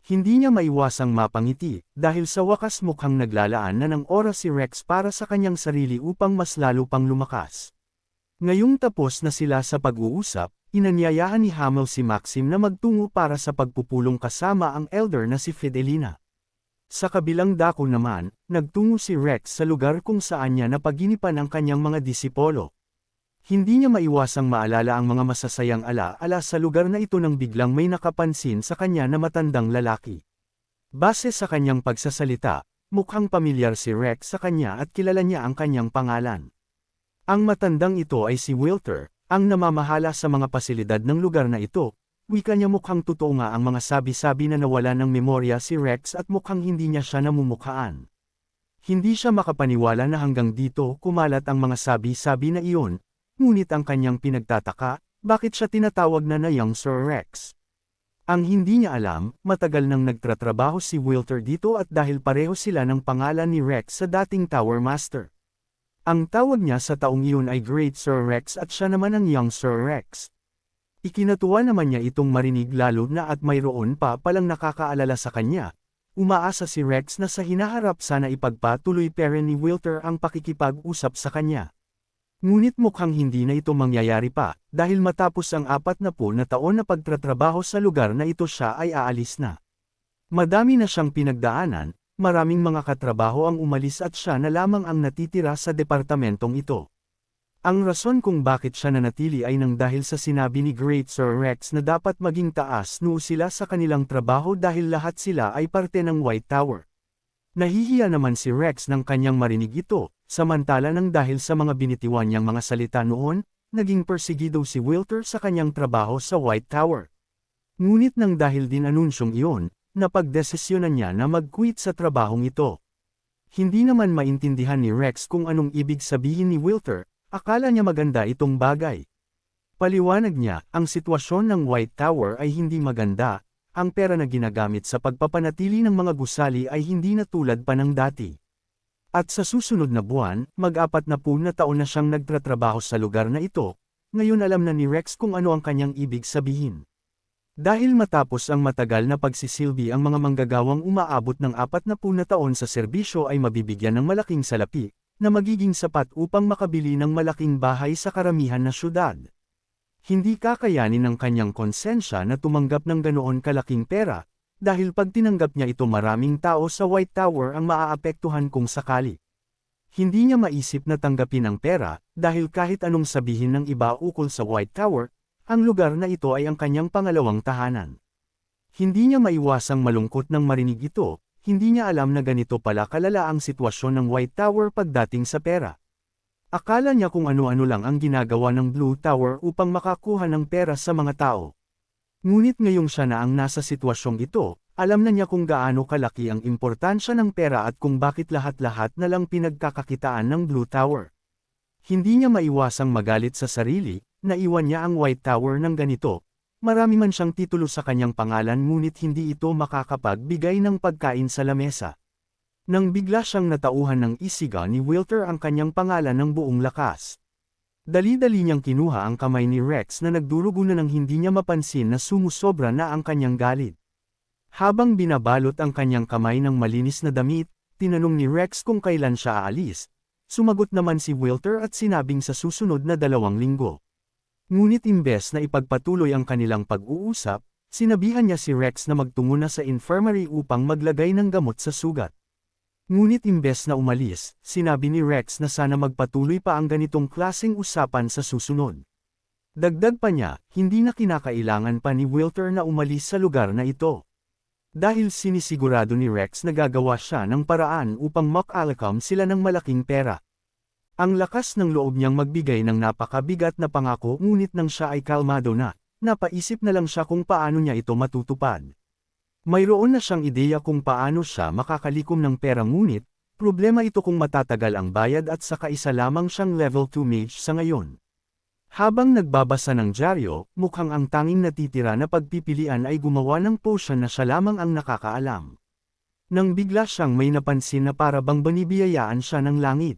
Hindi niya maiwasang mapangiti, dahil sa wakas mukhang naglalaan na ng oras si Rex para sa kanyang sarili upang mas lalo pang lumakas. Ngayong tapos na sila sa pag-uusap, inanyayahan ni Hamel si Maxim na magtungo para sa pagpupulong kasama ang elder na si Fidelina. Sa kabilang dako naman, nagtungo si Rex sa lugar kung saan niya napaginipan ang kanyang mga disipolo. Hindi niya maiwasang maalala ang mga masasayang ala-ala sa lugar na ito nang biglang may nakapansin sa kanya na matandang lalaki. Base sa kanyang pagsasalita, mukhang pamilyar si Rex sa kanya at kilala niya ang kanyang pangalan. Ang matandang ito ay si Wilter, ang namamahala sa mga pasilidad ng lugar na ito. Wika niya mukhang totoo nga ang mga sabi-sabi na nawala ng memorya si Rex at mukhang hindi niya siya namumukhaan. Hindi siya makapaniwala na hanggang dito kumalat ang mga sabi-sabi na iyon. Ngunit ang kanyang pinagtataka, bakit siya tinatawag na Young Sir Rex? Ang hindi niya alam, matagal nang nagtratrabaho si Wilter dito at dahil pareho sila ng pangalan ni Rex sa dating Tower Master. Ang tawag niya sa taong iyon ay Great Sir Rex at siya naman ang Young Sir Rex. Ikinatuwa naman niya itong marinig lalo na at mayroon pa palang nakakaalala sa kanya. Umaasa si Rex na sa hinaharap sana ipagpatuloy pero ni Wilter ang pakikipag-usap sa kanya. Ngunit mukhang hindi na ito mangyayari pa, dahil matapos ang 40 na taon na pagtratrabaho sa lugar na ito siya ay aalis na. Madami na siyang pinagdaanan, maraming mga katrabaho ang umalis at siya na lamang ang natitira sa departamentong ito. Ang rason kung bakit siya nanatili ay nang dahil sa sinabi ni Great Sir Rex na dapat maging taas noo sila sa kanilang trabaho dahil lahat sila ay parte ng White Tower. Nahihiya naman si Rex nang kanyang marinig ito. Samantala nang dahil sa mga binitiwan niyang mga salita noon, naging persigido si Wilter sa kanyang trabaho sa White Tower. Ngunit nang dahil din anunsyong iyon, napagdesisyonan niya na mag-quit sa trabahong ito. Hindi naman maintindihan ni Rex kung anong ibig sabihin ni Wilter, akala niya maganda itong bagay. Paliwanag niya, ang sitwasyon ng White Tower ay hindi maganda, ang pera na ginagamit sa pagpapanatili ng mga gusali ay hindi na tulad pa ng dati. At sa susunod na buwan, mag-4 na taon na siyang nagtratrabaho sa lugar na ito, ngayon alam na ni Rex kung ano ang kanyang ibig sabihin. Dahil matapos ang matagal na pagsisilbi ang mga manggagawang umaabot ng 40 na taon sa serbisyo ay mabibigyan ng malaking salapi, na magiging sapat upang makabili ng malaking bahay sa karamihan na syudad. Hindi kakayanin ng kanyang konsensya na tumanggap ng ganoon kalaking pera, dahil pag tinanggap niya ito maraming tao sa White Tower ang maaapektuhan kung sakali. Hindi niya maisip na tanggapin ang pera, dahil kahit anong sabihin ng iba ukol sa White Tower, ang lugar na ito ay ang kanyang pangalawang tahanan. Hindi niya maiwasang malungkot nang marinig ito, hindi niya alam na ganito pala kalala ang sitwasyon ng White Tower pagdating sa pera. Akala niya kung ano-ano lang ang ginagawa ng Blue Tower upang makakuha ng pera sa mga tao. Ngunit ngayong siya na ang nasa sitwasyong ito, alam na niya kung gaano kalaki ang importansya ng pera at kung bakit lahat-lahat na lang pinagkakakitaan ng Blue Tower. Hindi niya maiwasang magalit sa sarili, naiwan niya ang White Tower ng ganito. Marami man siyang titulo sa kanyang pangalan ngunit hindi ito makakapagbigay ng pagkain sa lamesa. Nang bigla siyang natauhan ng isigaw ni Wilter ang kanyang pangalan ng buong lakas. Dali-dali niyang kinuha ang kamay ni Rex na nagdurugo na nang hindi niya mapansin na sumusobra na ang kanyang galit. Habang binabalot ang kanyang kamay ng malinis na damit, tinanong ni Rex kung kailan siya aalis. Sumagot naman si Wilter at sinabing sa susunod na 2 linggo. Ngunit imbes na ipagpatuloy ang kanilang pag-uusap, sinabihan niya si Rex na magtungo na sa infirmary upang maglagay ng gamot sa sugat. Ngunit imbes na umalis, sinabi ni Rex na sana magpatuloy pa ang ganitong klaseng usapan sa susunod. Dagdag pa niya, hindi na kinakailangan pa ni Wilter na umalis sa lugar na ito. Dahil sinisigurado ni Rex na gagawa siya ng paraan upang makalakam sila ng malaking pera. Ang lakas ng loob niyang magbigay ng napakabigat na pangako ngunit nang siya ay kalmado na, napaisip na lang siya kung paano niya ito matutupad. Mayroon na siyang ideya kung paano siya makakalikom ng pera ngunit, problema ito kung matatagal ang bayad at saka isa lamang siyang level 2 mage sa ngayon. Habang nagbabasa ng dyaryo, mukhang ang tanging natitira na pagpipilian ay gumawa ng potion na siya lamang ang nakakaalam. Nang bigla siyang may napansin na para bang banibiyayaan siya ng langit.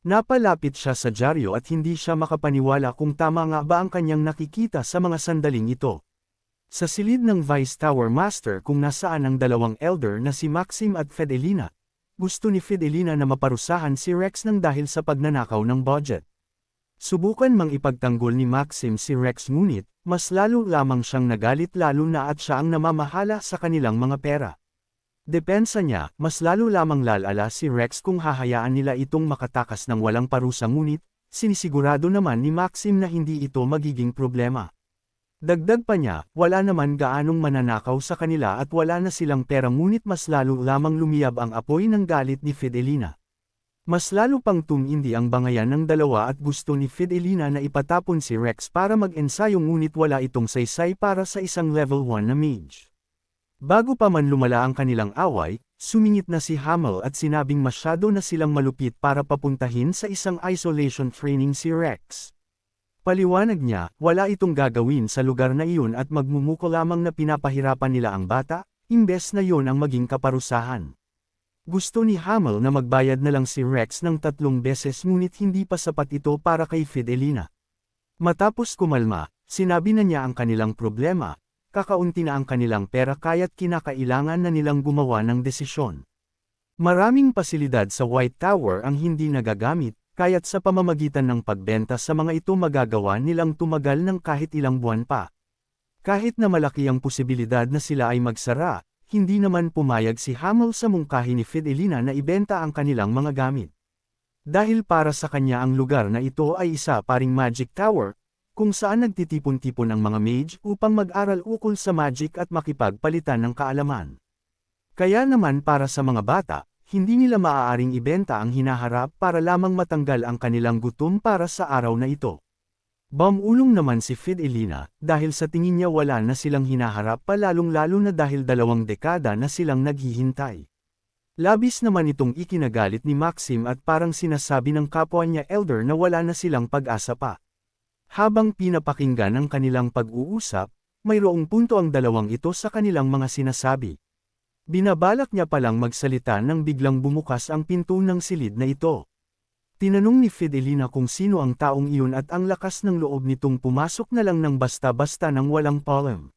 Napalapit siya sa dyaryo at hindi siya makapaniwala kung tama nga ba ang kanyang nakikita sa mga sandaling ito. Sa silid ng Vice Tower Master kung nasaan ang 2 elder na si Maxim at Fidelina, gusto ni Fidelina na maparusahan si Rex ng dahil sa pagnanakaw ng budget. Subukan mang ipagtanggol ni Maxim si Rex ngunit, mas lalo lamang siyang nagalit lalo na at siya ang namamahala sa kanilang mga pera. Depensa niya, mas lalo lamang lalala si Rex kung hahayaan nila itong makatakas ng walang parusa ngunit, sinisigurado naman ni Maxim na hindi ito magiging problema. Dagdag pa niya, wala naman gaanong mananakaw sa kanila at wala na silang pera ngunit mas lalo lamang lumiyab ang apoy ng galit ni Fidelina. Mas lalo pang tumindi ang bangayan ng dalawa at gusto ni Fidelina na ipatapon si Rex para mag-ensayo ngunit wala itong saysay para sa isang level 1 na mage. Bago pa man lumala ang kanilang away, sumingit na si Hamel at sinabing masyado na silang malupit para papuntahin sa isang isolation training si Rex. Paliwanag niya, wala itong gagawin sa lugar na iyon at magmumuko lamang na pinapahirapan nila ang bata, imbes na iyon ang maging kaparusahan. Gusto ni Hamel na magbayad na lang si Rex ng 3 beses ngunit hindi pa sapat ito para kay Fidelina. Matapos kumalma, sinabi na niya ang kanilang problema, kakaunti na ang kanilang pera kaya't kinakailangan na nilang gumawa ng desisyon. Maraming pasilidad sa White Tower ang hindi nagagamit, kaya't sa pamamagitan ng pagbenta sa mga ito magagawa nilang tumagal ng kahit ilang buwan pa. Kahit na malaki ang posibilidad na sila ay magsara, hindi naman pumayag si Hamel sa mungkahi ni Fidelina na ibenta ang kanilang mga gamit. Dahil para sa kanya ang lugar na ito ay isa paring Magic Tower, kung saan nagtitipon-tipon ang mga mage upang mag-aral ukol sa magic at makipagpalitan ng kaalaman. Kaya naman para sa mga bata, hindi nila maaaring ibenta ang hinaharap para lamang matanggal ang kanilang gutom para sa araw na ito. Bumulong naman si Fidelina, dahil sa tingin niya wala na silang hinaharap pa lalong-lalo na dahil 2 dekada na silang naghihintay. Labis naman itong ikinagalit ni Maxim at parang sinasabi ng kapwa niya elder na wala na silang pag-asa pa. Habang pinapakinggan ang kanilang pag-uusap, mayroong punto ang 2 ito sa kanilang mga sinasabi. Binabalak niya palang magsalita nang biglang bumukas ang pinto ng silid na ito. Tinanong ni Fidelina kung sino ang taong iyon at ang lakas ng loob nitong pumasok na lang ng basta-basta nang walang palem.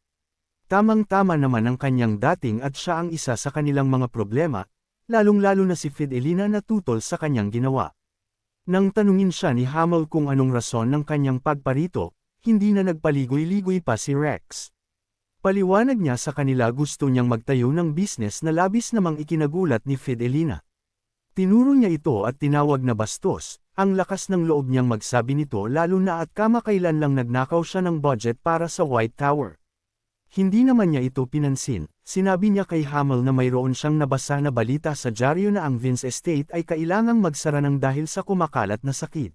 Tamang-tama naman ang kanyang dating at siya ang isa sa kanilang mga problema, lalong-lalo na si Fidelina na tutol sa kanyang ginawa. Nang tanungin siya ni Hamel kung anong rason ng kanyang pagparito, hindi na nagpaligoy-ligoy pa si Rex. Paliwanag niya sa kanila gusto niyang magtayo ng business na labis namang ikinagulat ni Fidelina. Tinuro niya ito at tinawag na bastos, ang lakas ng loob niyang magsabi nito lalo na at kamakailan lang nagnakaw siya ng budget para sa White Tower. Hindi naman niya ito pinansin, sinabi niya kay Hamel na mayroon siyang nabasa na balita sa dyaryo na ang Vince Estate ay kailangang magsara ng dahil sa kumakalat na sakit.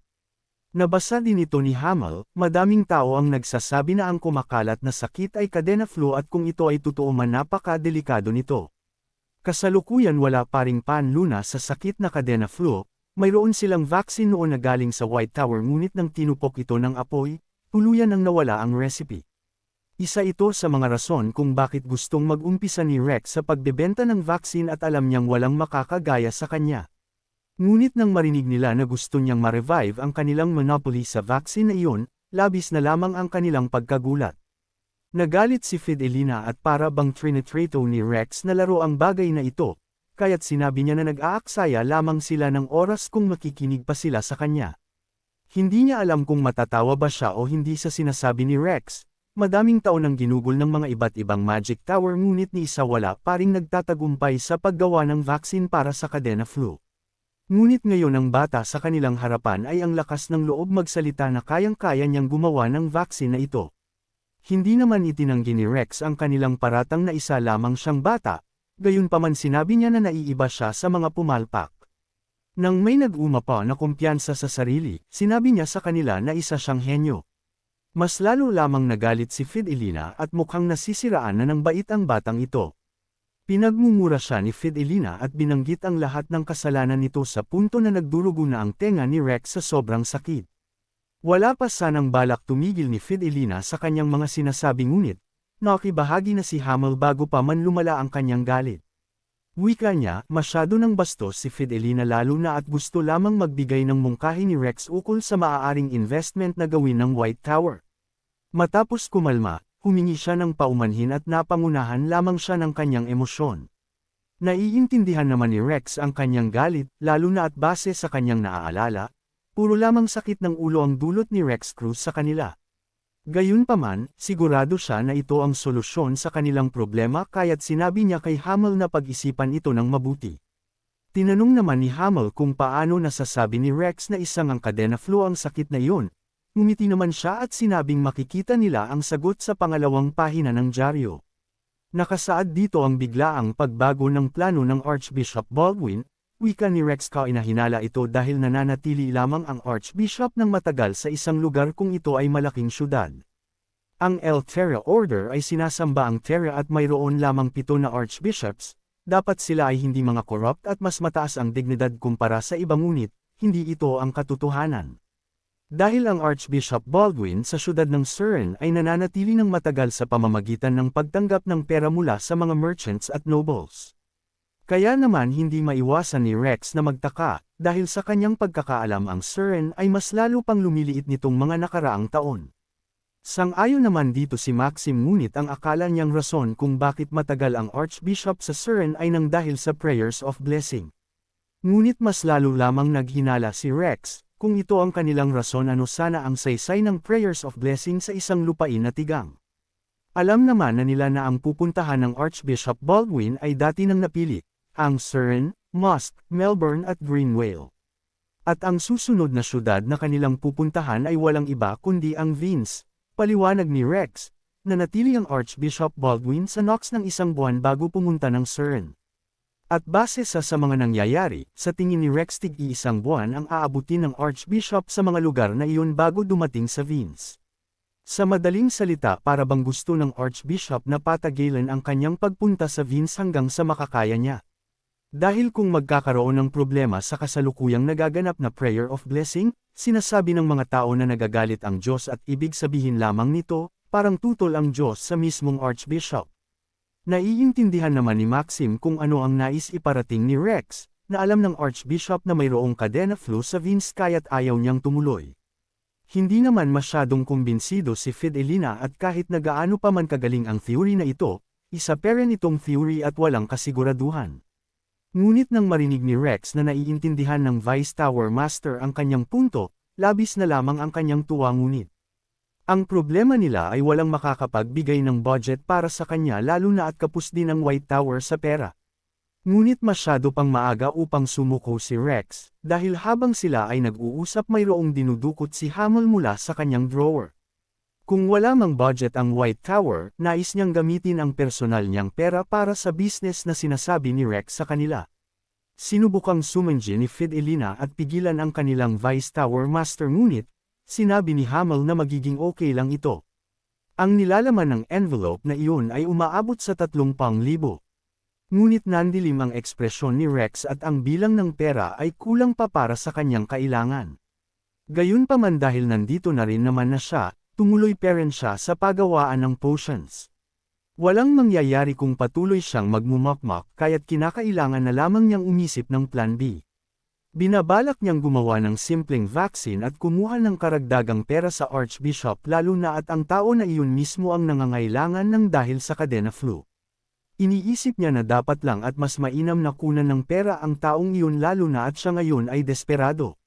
Nabasa din ito ni Hamel, madaming tao ang nagsasabi na ang kumakalat na sakit ay cadena flu at kung ito ay totoo man napaka-delikado nito. Kasalukuyan wala pa ring panlunas sa sakit na cadena flu, mayroon silang vaccine noon na galing sa White Tower ngunit nang tinupok ito ng apoy, tuluyan ang nawala ang recipe. Isa ito sa mga rason kung bakit gustong mag-umpisa ni Rex sa pagbebenta ng vaccine at alam niyang walang makakagaya sa kanya. Ngunit nang marinig nila na gusto niyang ma-revive ang kanilang monopoly sa vaccine na iyon, labis na lamang ang kanilang pagkagulat. Nagalit si Fidelina at para bang trinitrato ni Rex na laro ang bagay na ito, kaya't sinabi niya na nag-aaksaya lamang sila ng oras kung makikinig pa sila sa kanya. Hindi niya alam kung matatawa ba siya o hindi sa sinasabi ni Rex. Madaming taon ang ginugol ng mga iba't ibang Magic Tower ngunit ni isa wala pa ring nagtatagumpay sa paggawa ng vaccine para sa cadena flu. Ngunit ngayon ang bata sa kanilang harapan ay ang lakas ng loob magsalita na kayang-kaya niyang gumawa ng vaccine na ito. Hindi naman itinanggi ni Rex ang kanilang paratang na isa lamang siyang bata, gayunpaman sinabi niya na naiiba siya sa mga pumalpak. Nang may nag-uma pa na kumpiyansa sa sarili, sinabi niya sa kanila na isa siyang henyo. Mas lalo lamang nagalit si Fidelina at mukhang nasisiraan na ng bait ang batang ito. Pinagmumura siya ni Fidelina at binanggit ang lahat ng kasalanan nito sa punto na nagdurugo na ang tenga ni Rex sa sobrang sakit. Wala pa sanang balak tumigil ni Fidelina sa kanyang mga sinasabi ngunit, nakibahagi na si Hamel bago pa man lumala ang kanyang galit. Wika niya, masyado ng bastos si Fidelina lalo na at gusto lamang magbigay ng mungkahi ni Rex ukol sa maaaring investment na gawin ng White Tower. Matapos kumalma, humingi siya ng paumanhin at napangunahan lamang siya ng kanyang emosyon. Naiintindihan naman ni Rex ang kanyang galit, lalo na at base sa kanyang naaalala, puro lamang sakit ng ulo ang dulot ni Rex Cruz sa kanila. Gayunpaman, sigurado siya na ito ang solusyon sa kanilang problema kaya't sinabi niya kay Hamel na pag-isipan ito ng mabuti. Tinanong naman ni Hamel kung paano nasasabi ni Rex na isang ang cadena flu ang sakit na iyon. Ngumiti naman siya at sinabing makikita nila ang sagot sa pangalawang pahina ng dyaryo. Nakasaad dito ang biglaang pagbago ng plano ng Archbishop Baldwin, wika ni Rex kainahinala ito dahil nananatili lamang ang Archbishop ng matagal sa isang lugar kung ito ay malaking syudad. Ang El Terra Order ay sinasamba ang Terra at mayroon lamang 7 na Archbishops, dapat sila ay hindi mga corrupt at mas mataas ang dignidad kumpara sa iba ngunit, hindi ito ang katotohanan. Dahil ang Archbishop Baldwin sa syudad ng Surin ay nananatili ng matagal sa pamamagitan ng pagtanggap ng pera mula sa mga merchants at nobles. Kaya naman hindi maiwasan ni Rex na magtaka, dahil sa kanyang pagkakaalam ang Surin ay mas lalo pang lumiliit nitong mga nakaraang taon. Sang-ayon naman dito si Maxim ngunit ang akala niyang rason kung bakit matagal ang Archbishop sa Surin ay nang dahil sa prayers of blessing. Ngunit mas lalo lamang naghinala si Rex. Kung ito ang kanilang rason ano sana ang saysay ng prayers of blessing sa isang lupain na tigang. Alam naman na nila na ang pupuntahan ng Archbishop Baldwin ay dati nang napili, ang Surin, Musk, Melbourne at Greenvale. At ang susunod na syudad na kanilang pupuntahan ay walang iba kundi ang Vince, paliwanag ni Rex, na natili ang Archbishop Baldwin sa Knox ng isang buwan bago pumunta ng Surin. At base sa mga nangyayari, sa tingin ni Rex tig-iisang buwan ang aabutin ng Archbishop sa mga lugar na iyon bago dumating sa Vince. Sa madaling salita para bang gusto ng Archbishop na patagilan ang kanyang pagpunta sa Vince hanggang sa makakaya niya. Dahil kung magkakaroon ng problema sa kasalukuyang nagaganap na prayer of blessing, sinasabi ng mga tao na nagagalit ang Diyos at ibig sabihin lamang nito, parang tutol ang Diyos sa mismong Archbishop. Naiintindihan naman ni Maxim kung ano ang nais iparating ni Rex, na alam ng Archbishop na mayroong cadena flu sa Vince kaya't ayaw niyang tumuloy. Hindi naman masyadong kumbinsido si Fidelina at kahit na gaano pa man kagaling ang theory na ito, isa pa rin itong theory at walang kasiguraduhan. Ngunit nang marinig ni Rex na naiintindihan ng Vice Tower Master ang kanyang punto, labis na lamang ang kanyang tuwa ngunit. Ang problema nila ay walang makakapagbigay ng budget para sa kanya lalo na at kapos din ang White Tower sa pera. Ngunit masyado pang maaga upang sumuko si Rex, dahil habang sila ay nag-uusap mayroong dinudukot si Hamel mula sa kanyang drawer. Kung wala mang budget ang White Tower, nais niyang gamitin ang personal niyang pera para sa business na sinasabi ni Rex sa kanila. Sinubukang sumanji ni Fidelina at pigilan ang kanilang Vice Tower Master ngunit, sinabi ni Hamel na magiging okay lang ito. Ang nilalaman ng envelope na iyon ay umaabot sa 30,000. Ngunit nandilim ang ekspresyon ni Rex at ang bilang ng pera ay kulang pa para sa kanyang kailangan. Gayunpaman dahil nandito na rin naman na siya, tumuloy pa rin siya sa paggawaan ng potions. Walang mangyayari kung patuloy siyang magmumukmuk kaya't kinakailangan na lamang niyang umisip ng plan B. Binabalak niyang gumawa ng simpleng vaccine at kumuha ng karagdagang pera sa Archbishop lalo na at ang tao na iyon mismo ang nangangailangan ng dahil sa kadena flu. Iniisip niya na dapat lang at mas mainam na kunan ng pera ang taong iyon lalo na at siya ngayon ay desperado.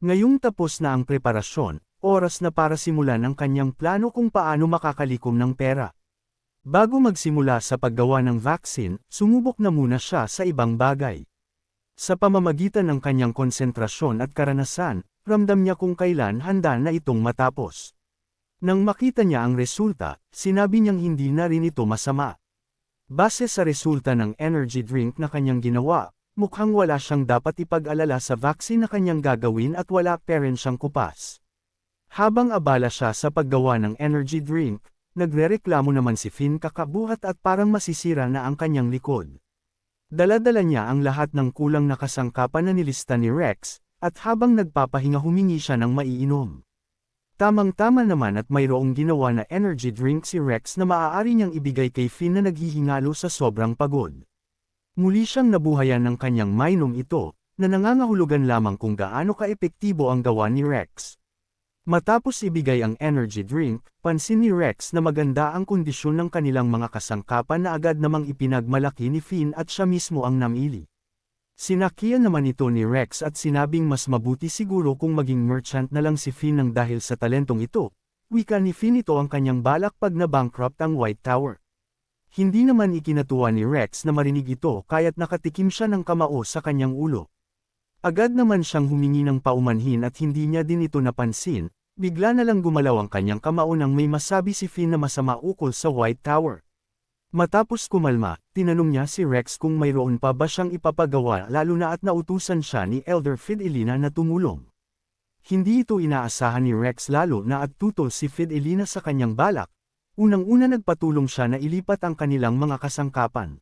Ngayong tapos na ang preparasyon, oras na para simulan ang kanyang plano kung paano makakalikom ng pera. Bago magsimula sa paggawa ng vaccine, sumubok na muna siya sa ibang bagay. Sa pamamagitan ng kanyang konsentrasyon at karanasan, ramdam niya kung kailan handa na itong matapos. Nang makita niya ang resulta, sinabi niyang hindi na rin ito masama. Base sa resulta ng energy drink na kanyang ginawa, mukhang wala siyang dapat ipag-alala sa vaccine na kanyang gagawin at wala pa rin siyang kupas. Habang abala siya sa paggawa ng energy drink, nagrereklamo naman si Finn kakabuhat at parang masisira na ang kanyang likod. Dala-dala niya ang lahat ng kulang na kasangkapan na nilista ni Rex, at habang nagpapahinga humingi siya ng maiinom. Tamang-tama naman at mayroong ginawa na energy drink si Rex na maaari niyang ibigay kay Finn na naghihingalo sa sobrang pagod. Muli siyang nabuhayan ng kanyang mainom ito, na nangangahulugan lamang kung gaano kaepektibo ang gawa ni Rex. Matapos ibigay ang energy drink, pansin ni Rex na maganda ang kondisyon ng kanilang mga kasangkapan na agad namang ipinagmalaki ni Finn at siya mismo ang namili. Sinakyan naman ito ni Rex at sinabing mas mabuti siguro kung maging merchant na lang si Finn nang dahil sa talentong ito. Wika ni Finn ito ang kanyang balak pag na-bankrupt ang White Tower. Hindi naman ikinatuwa ni Rex na marinig ito kaya't nakatikim siya ng kamao sa kanyang ulo. Agad naman siyang humingi ng paumanhin at hindi niya din ito napansin, bigla na lang gumalaw ang kanyang kamao nang may masabi si Finn na masama ukol sa White Tower. Matapos kumalma, tinanong niya si Rex kung mayroon pa ba siyang ipapagawa lalo na at nautusan siya ni Elder Fidelina na tumulong. Hindi ito inaasahan ni Rex lalo na at tutol si Fidelina sa kanyang balak, unang-una nagpatulong siya na ilipat ang kanilang mga kasangkapan.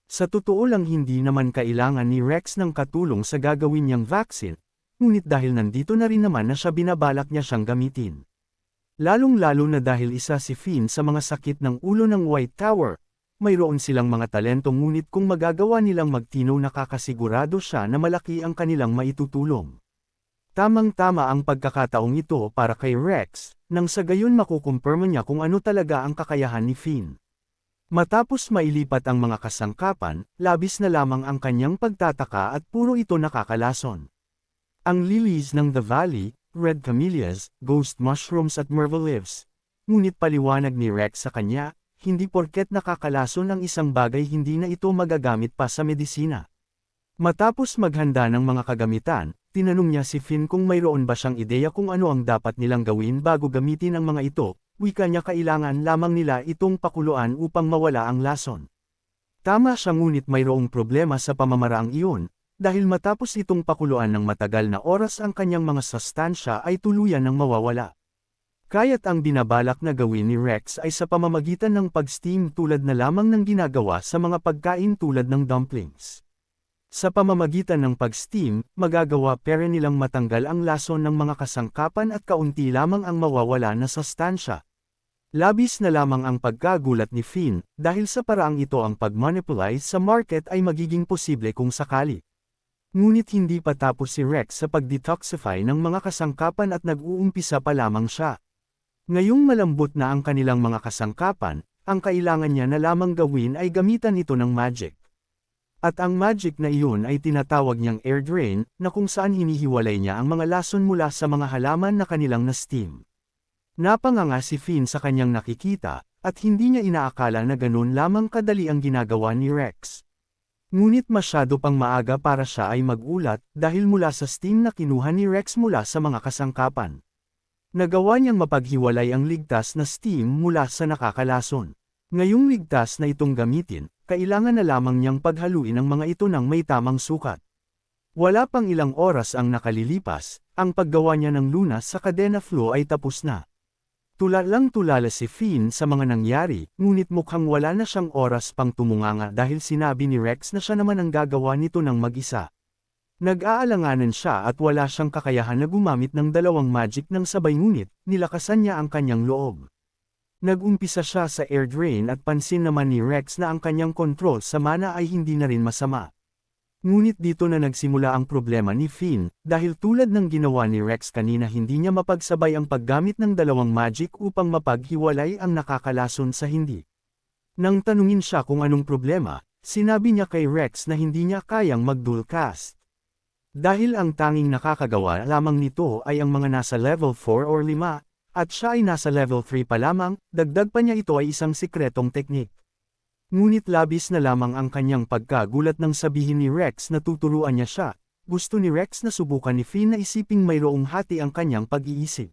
Sa totoo lang hindi naman kailangan ni Rex ng katulong sa gagawin niyang vaccine, ngunit dahil nandito na rin naman na siya binabalak niya siyang gamitin. Lalong-lalo na dahil isa si Finn sa mga sakit ng ulo ng White Tower, mayroon silang mga talento ngunit kung magagawa nilang magtino nakakasigurado siya na malaki ang kanilang maitutulong. Tamang-tama ang pagkakataong ito para kay Rex, nang sa gayon makukumpirma niya kung ano talaga ang kakayahan ni Finn. Matapos mailipat ang mga kasangkapan, labis na lamang ang kanyang pagtataka at puro ito nakakalason. Ang lilies ng The Valley, red camellias, ghost mushrooms at myrtle leaves. Ngunit paliwanag ni Rex sa kanya, hindi porket nakakalason ang isang bagay hindi na ito magagamit pa sa medisina. Matapos maghanda ng mga kagamitan, tinanong niya si Finn kung mayroon ba siyang ideya kung ano ang dapat nilang gawin bago gamitin ang mga ito, wika niya kailangan lamang nila itong pakuluan upang mawala ang lason. Tama siya ngunit mayroong problema sa pamamaraang iyon, dahil matapos itong pakuluan ng matagal na oras ang kanyang mga sustansya ay tuluyan ng mawawala. Kaya't ang binabalak na gawin ni Rex ay sa pamamagitan ng pag-steam tulad na lamang ng ginagawa sa mga pagkain tulad ng dumplings. Sa pamamagitan ng pag-steam, magagawa pero nilang matanggal ang lason ng mga kasangkapan at kaunti lamang ang mawawala na sustansya. Labis na lamang ang pagkagulat ni Finn, dahil sa paraang ito ang pag-monopolize sa market ay magiging posible kung sakali. Ngunit hindi pa tapos si Rex sa pag-detoxify ng mga kasangkapan at nag-uumpisa pa lamang siya. Ngayong malambot na ang kanilang mga kasangkapan, ang kailangan niya na lamang gawin ay gamitan ito ng magic. At ang magic na iyon ay tinatawag niyang air drain, na kung saan hinihiwalay niya ang mga lason mula sa mga halaman na kanilang na-steam. Napanganga si Finn sa kanyang nakikita, at hindi niya inaakala na ganun lamang kadali ang ginagawa ni Rex. Ngunit masyado pang maaga para siya ay magulat dahil mula sa steam na kinuha ni Rex mula sa mga kasangkapan. Nagawa niyang mapaghiwalay ang ligtas na steam mula sa nakakalason. Ngayong ligtas na itong gamitin, kailangan na lamang niyang paghaluin ang mga ito ng may tamang sukat. Wala pang ilang oras ang nakalilipas, ang paggawa niya ng lunas sa kadena flow ay tapos na. Tulalang-tulala si Finn sa mga nangyari, ngunit mukhang wala na siyang oras pang tumunganga dahil sinabi ni Rex na siya naman ang gagawa nito ng mag-isa. Nag-aalanganan siya at wala siyang kakayahan na gumamit ng dalawang magic ng sabay ngunit, nilakasan niya ang kanyang loob. Nag-umpisa siya sa air drain at pansin naman ni Rex na ang kanyang control sa mana ay hindi na rin masama. Ngunit dito na nagsimula ang problema ni Finn, dahil tulad ng ginawa ni Rex kanina hindi niya mapagsabay ang paggamit ng dalawang magic upang mapaghiwalay ang nakakalason sa hindi. Nang tanungin siya kung anong problema, sinabi niya kay Rex na hindi niya kayang mag-dual cast. Dahil ang tanging nakakagawa lamang nito ay ang mga nasa level 4 or 5, at siya ay nasa level 3 pa lamang, dagdag pa niya ito ay isang sikretong teknik. Ngunit labis na lamang ang kanyang pagkagulat nang sabihin ni Rex na tuturuan niya siya. Gusto ni Rex na subukan ni Finn na isiping mayroong hati ang kanyang pag-iisip.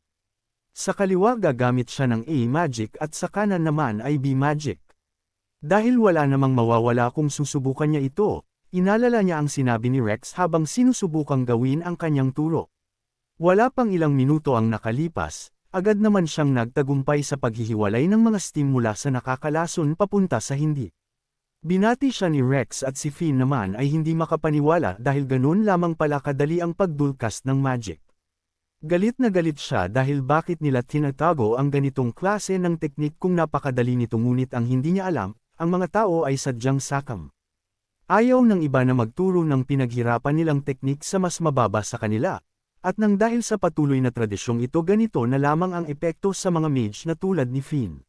Sa kaliwa gagamit siya ng A-Magic at sa kanan naman ay B-Magic. Dahil wala namang mawawala kung susubukan niya ito, inalala niya ang sinabi ni Rex habang sinusubukang gawin ang kanyang turo. Wala pang ilang minuto ang nakalipas. Agad naman siyang nagtagumpay sa paghihiwalay ng mga steam mula sa nakakalason papunta sa hindi. Binati siya ni Rex at si Finn naman ay hindi makapaniwala dahil ganun lamang pala kadali ang pagdulcast ng magic. Galit na galit siya dahil bakit nila tinatago ang ganitong klase ng teknik kung napakadali nito ngunit ang hindi niya alam, ang mga tao ay sadyang sakam. Ayaw ng iba na magturo ng pinaghirapan nilang teknik sa mas mababa sa kanila. At nang dahil sa patuloy na tradisyong ito ganito na lamang ang epekto sa mga mage na tulad ni Finn.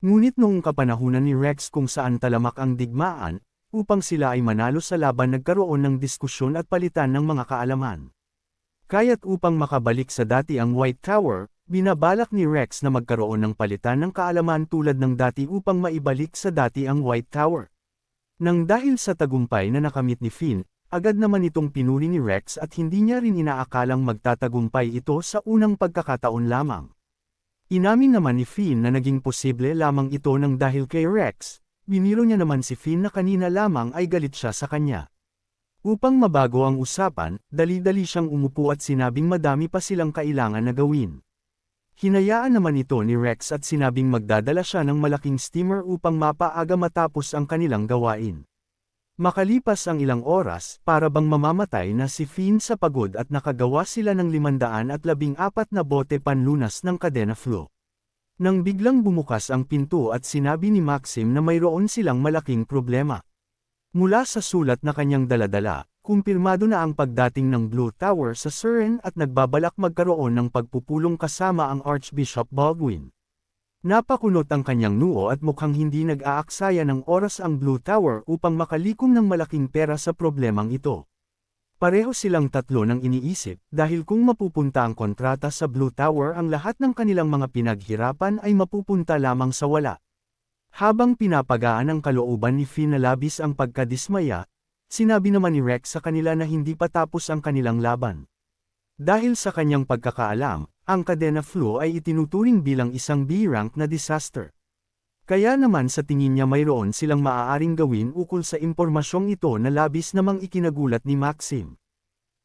Ngunit noong kapanahunan ni Rex kung saan talamak ang digmaan, upang sila ay manalo sa laban nagkaroon ng diskusyon at palitan ng mga kaalaman. Kaya't upang makabalik sa dati ang White Tower, binabalak ni Rex na magkaroon ng palitan ng kaalaman tulad ng dati upang maibalik sa dati ang White Tower. Nang dahil sa tagumpay na nakamit ni Finn, agad naman itong pinuri ni Rex at hindi niya rin inaakalang magtatagumpay ito sa unang pagkakataon lamang. Inamin naman ni Finn na naging posible lamang ito nang dahil kay Rex, biniro niya naman si Finn na kanina lamang ay galit siya sa kanya. Upang mabago ang usapan, dali-dali siyang umupo at sinabing madami pa silang kailangan na gawin. Hinayaan naman ito ni Rex at sinabing magdadala siya ng malaking steamer upang mapaaga matapos ang kanilang gawain. Makalipas ang ilang oras, para bang mamamatay na si Finn sa pagod at nakagawa sila ng 514 na bote panlunas ng kadena flow. Nang biglang bumukas ang pinto at sinabi ni Maxim na mayroon silang malaking problema. Mula sa sulat na kanyang daladala, kumpirmado na ang pagdating ng Blue Tower sa Suren at nagbabalak magkaroon ng pagpupulong kasama ang Archbishop Baldwin. Napakunot ang kanyang noo at mukhang hindi nag-aaksaya ng oras ang Blue Tower upang makalikom ng malaking pera sa problemang ito. Pareho silang tatlo nang iniisip dahil kung mapupunta ang kontrata sa Blue Tower ang lahat ng kanilang mga pinaghirapan ay mapupunta lamang sa wala. Habang pinapagaan ang kalooban ni Finn na labis ang pagkadismaya, sinabi naman ni Rex sa kanila na hindi pa tapos ang kanilang laban. Dahil sa kanyang pagkakaalam, ang kadena flow ay itinuturing bilang isang B-rank na disaster. Kaya naman sa tingin niya mayroon silang maaaring gawin ukol sa impormasyong ito na labis namang ikinagulat ni Maxim.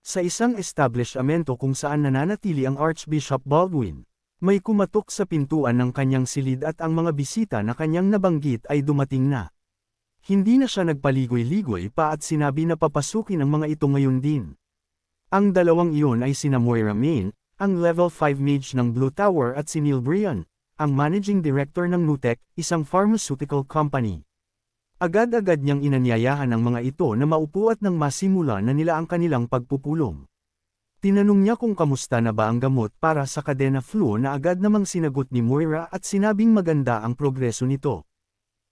Sa isang establishmento kung saan nananatili ang Archbishop Baldwin, may kumatok sa pintuan ng kanyang silid at ang mga bisita na kanyang nabanggit ay dumating na. Hindi na siya nagpaligoy-ligoy pa at sinabi na papasukin ang mga ito ngayon din. Ang dalawang iyon ay sina Moira Main, ang level 5 mage ng Blue Tower at si Neil Brian, ang managing director ng Nutec, isang pharmaceutical company. Agad-agad niyang inanyayahan ang mga ito na maupo at nang masimula na nila ang kanilang pagpupulong. Tinanong niya kung kamusta na ba ang gamot para sa kadena flow na agad namang sinagot ni Moira at sinabing maganda ang progreso nito.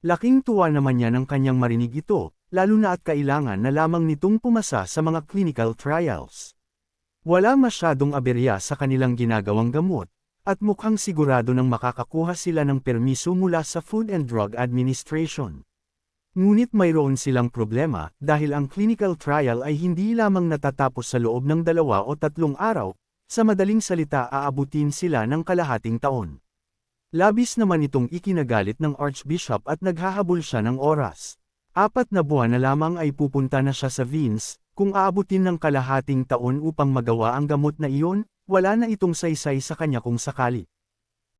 Laking tuwa naman niya nang kanyang marinig ito, lalo na at kailangan na lamang nitong pumasa sa mga clinical trials. Wala masyadong aberya sa kanilang ginagawang gamot, at mukhang sigurado nang makakakuha sila ng permiso mula sa Food and Drug Administration. Ngunit mayroon silang problema dahil ang clinical trial ay hindi lamang natatapos sa loob ng 2 o 3 araw, sa madaling salita aabutin sila ng kalahating taon. Labis naman itong ikinagalit ng Archbishop at naghahabol siya ng oras. 4 na buwan na lamang ay pupunta na siya sa Vince, kung aabutin ng kalahating taon upang magawa ang gamot na iyon, wala na itong saysay sa kanya kung sakali.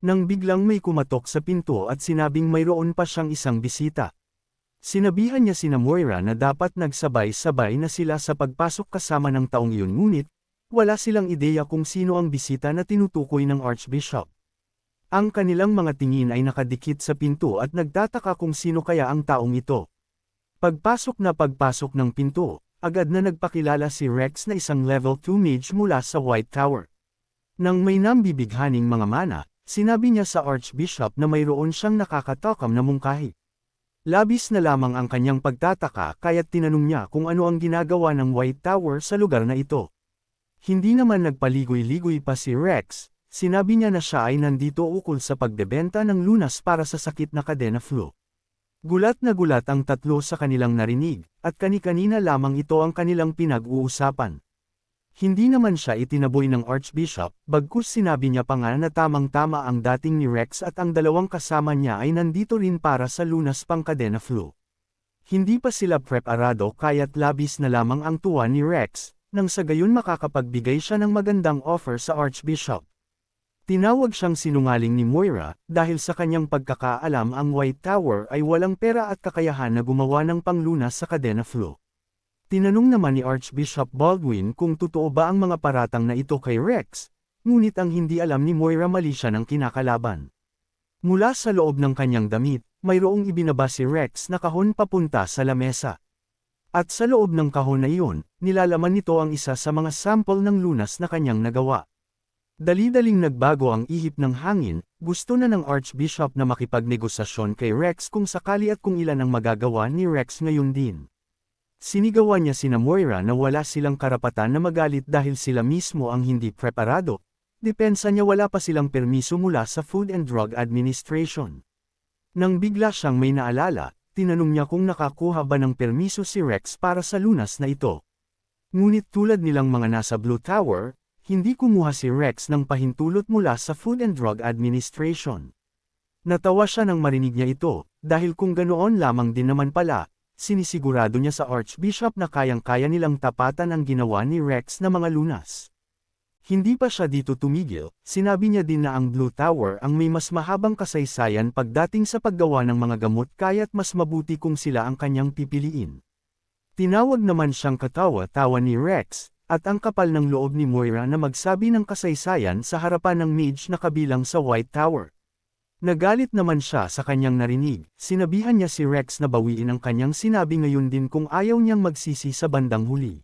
Nang biglang may kumatok sa pinto at sinabing mayroon pa siyang isang bisita. Sinabihan niya sina Moira na dapat nagsabay-sabay na sila sa pagpasok kasama ng taong iyon ngunit, wala silang ideya kung sino ang bisita na tinutukoy ng Archbishop. Ang kanilang mga tingin ay nakadikit sa pinto at nagtataka kung sino kaya ang taong ito. Pagpasok ng pinto, agad na nagpakilala si Rex na isang level 2 mage mula sa White Tower. Nang may nambibighaning mga mana, sinabi niya sa Archbishop na mayroon siyang nakakatakam na mungkahi. Labis na lamang ang kanyang pagtataka kaya't tinanong niya kung ano ang ginagawa ng White Tower sa lugar na ito. Hindi naman nagpaligoy-ligoy pa si Rex, sinabi niya na siya ay nandito ukol sa pagbebenta ng lunas para sa sakit na cadena flu. Gulat na gulat ang tatlo sa kanilang narinig, at kani-kanina lamang ito ang kanilang pinag-uusapan. Hindi naman siya itinaboy ng Archbishop, bagkus sinabi niya pa nga na tamang-tama ang dating ni Rex at ang 2 kasama niya ay nandito rin para sa lunas pang cadena flu. Hindi pa sila preparado kaya't labis na lamang ang tuwa ni Rex, nang sa gayon makakapagbigay siya ng magandang offer sa Archbishop. Tinawag siyang sinungaling ni Moira, dahil sa kanyang pagkakaalam ang White Tower ay walang pera at kakayahan na gumawa ng panglunas sa cadena flu. Tinanong naman ni Archbishop Baldwin kung totoo ba ang mga paratang na ito kay Rex, ngunit ang hindi alam ni Moira mali siya ng kinakalaban. Mula sa loob ng kanyang damit, mayroong ibinaba si Rex na kahon papunta sa lamesa. At sa loob ng kahon na iyon, nilalaman nito ang isa sa mga sample ng lunas na kanyang nagawa. Dali-daling nagbago ang ihip ng hangin, gusto na ng Archbishop na makipagnegosasyon kay Rex kung sakali at kung ilan ang magagawa ni Rex ngayon din. Sinigawan niya sina Moira na wala silang karapatan na magalit dahil sila mismo ang hindi preparado, depensa niya wala pa silang permiso mula sa Food and Drug Administration. Nang bigla siyang may naalala, tinanong niya kung nakakuha ba ng permiso si Rex para sa lunas na ito. Ngunit tulad nilang mga nasa Blue Tower, hindi kumuha si Rex ng pahintulot mula sa Food and Drug Administration. Natawa siya nang marinig niya ito, dahil kung ganoon lamang din naman pala, sinisigurado niya sa Archbishop na kayang-kaya nilang tapatan ang ginawa ni Rex na mga lunas. Hindi pa siya dito tumigil, sinabi niya din na ang Blue Tower ang may mas mahabang kasaysayan pagdating sa paggawa ng mga gamot kaya't mas mabuti kung sila ang kanyang pipiliin. Tinawag naman siyang katawa-tawa ni Rex, at ang kapal ng loob ni Moira na magsabi ng kasaysayan sa harapan ng mage na kabilang sa White Tower. Nagalit naman siya sa kanyang narinig, sinabihan niya si Rex na bawiin ang kanyang sinabi ngayon din kung ayaw niyang magsisi sa bandang huli.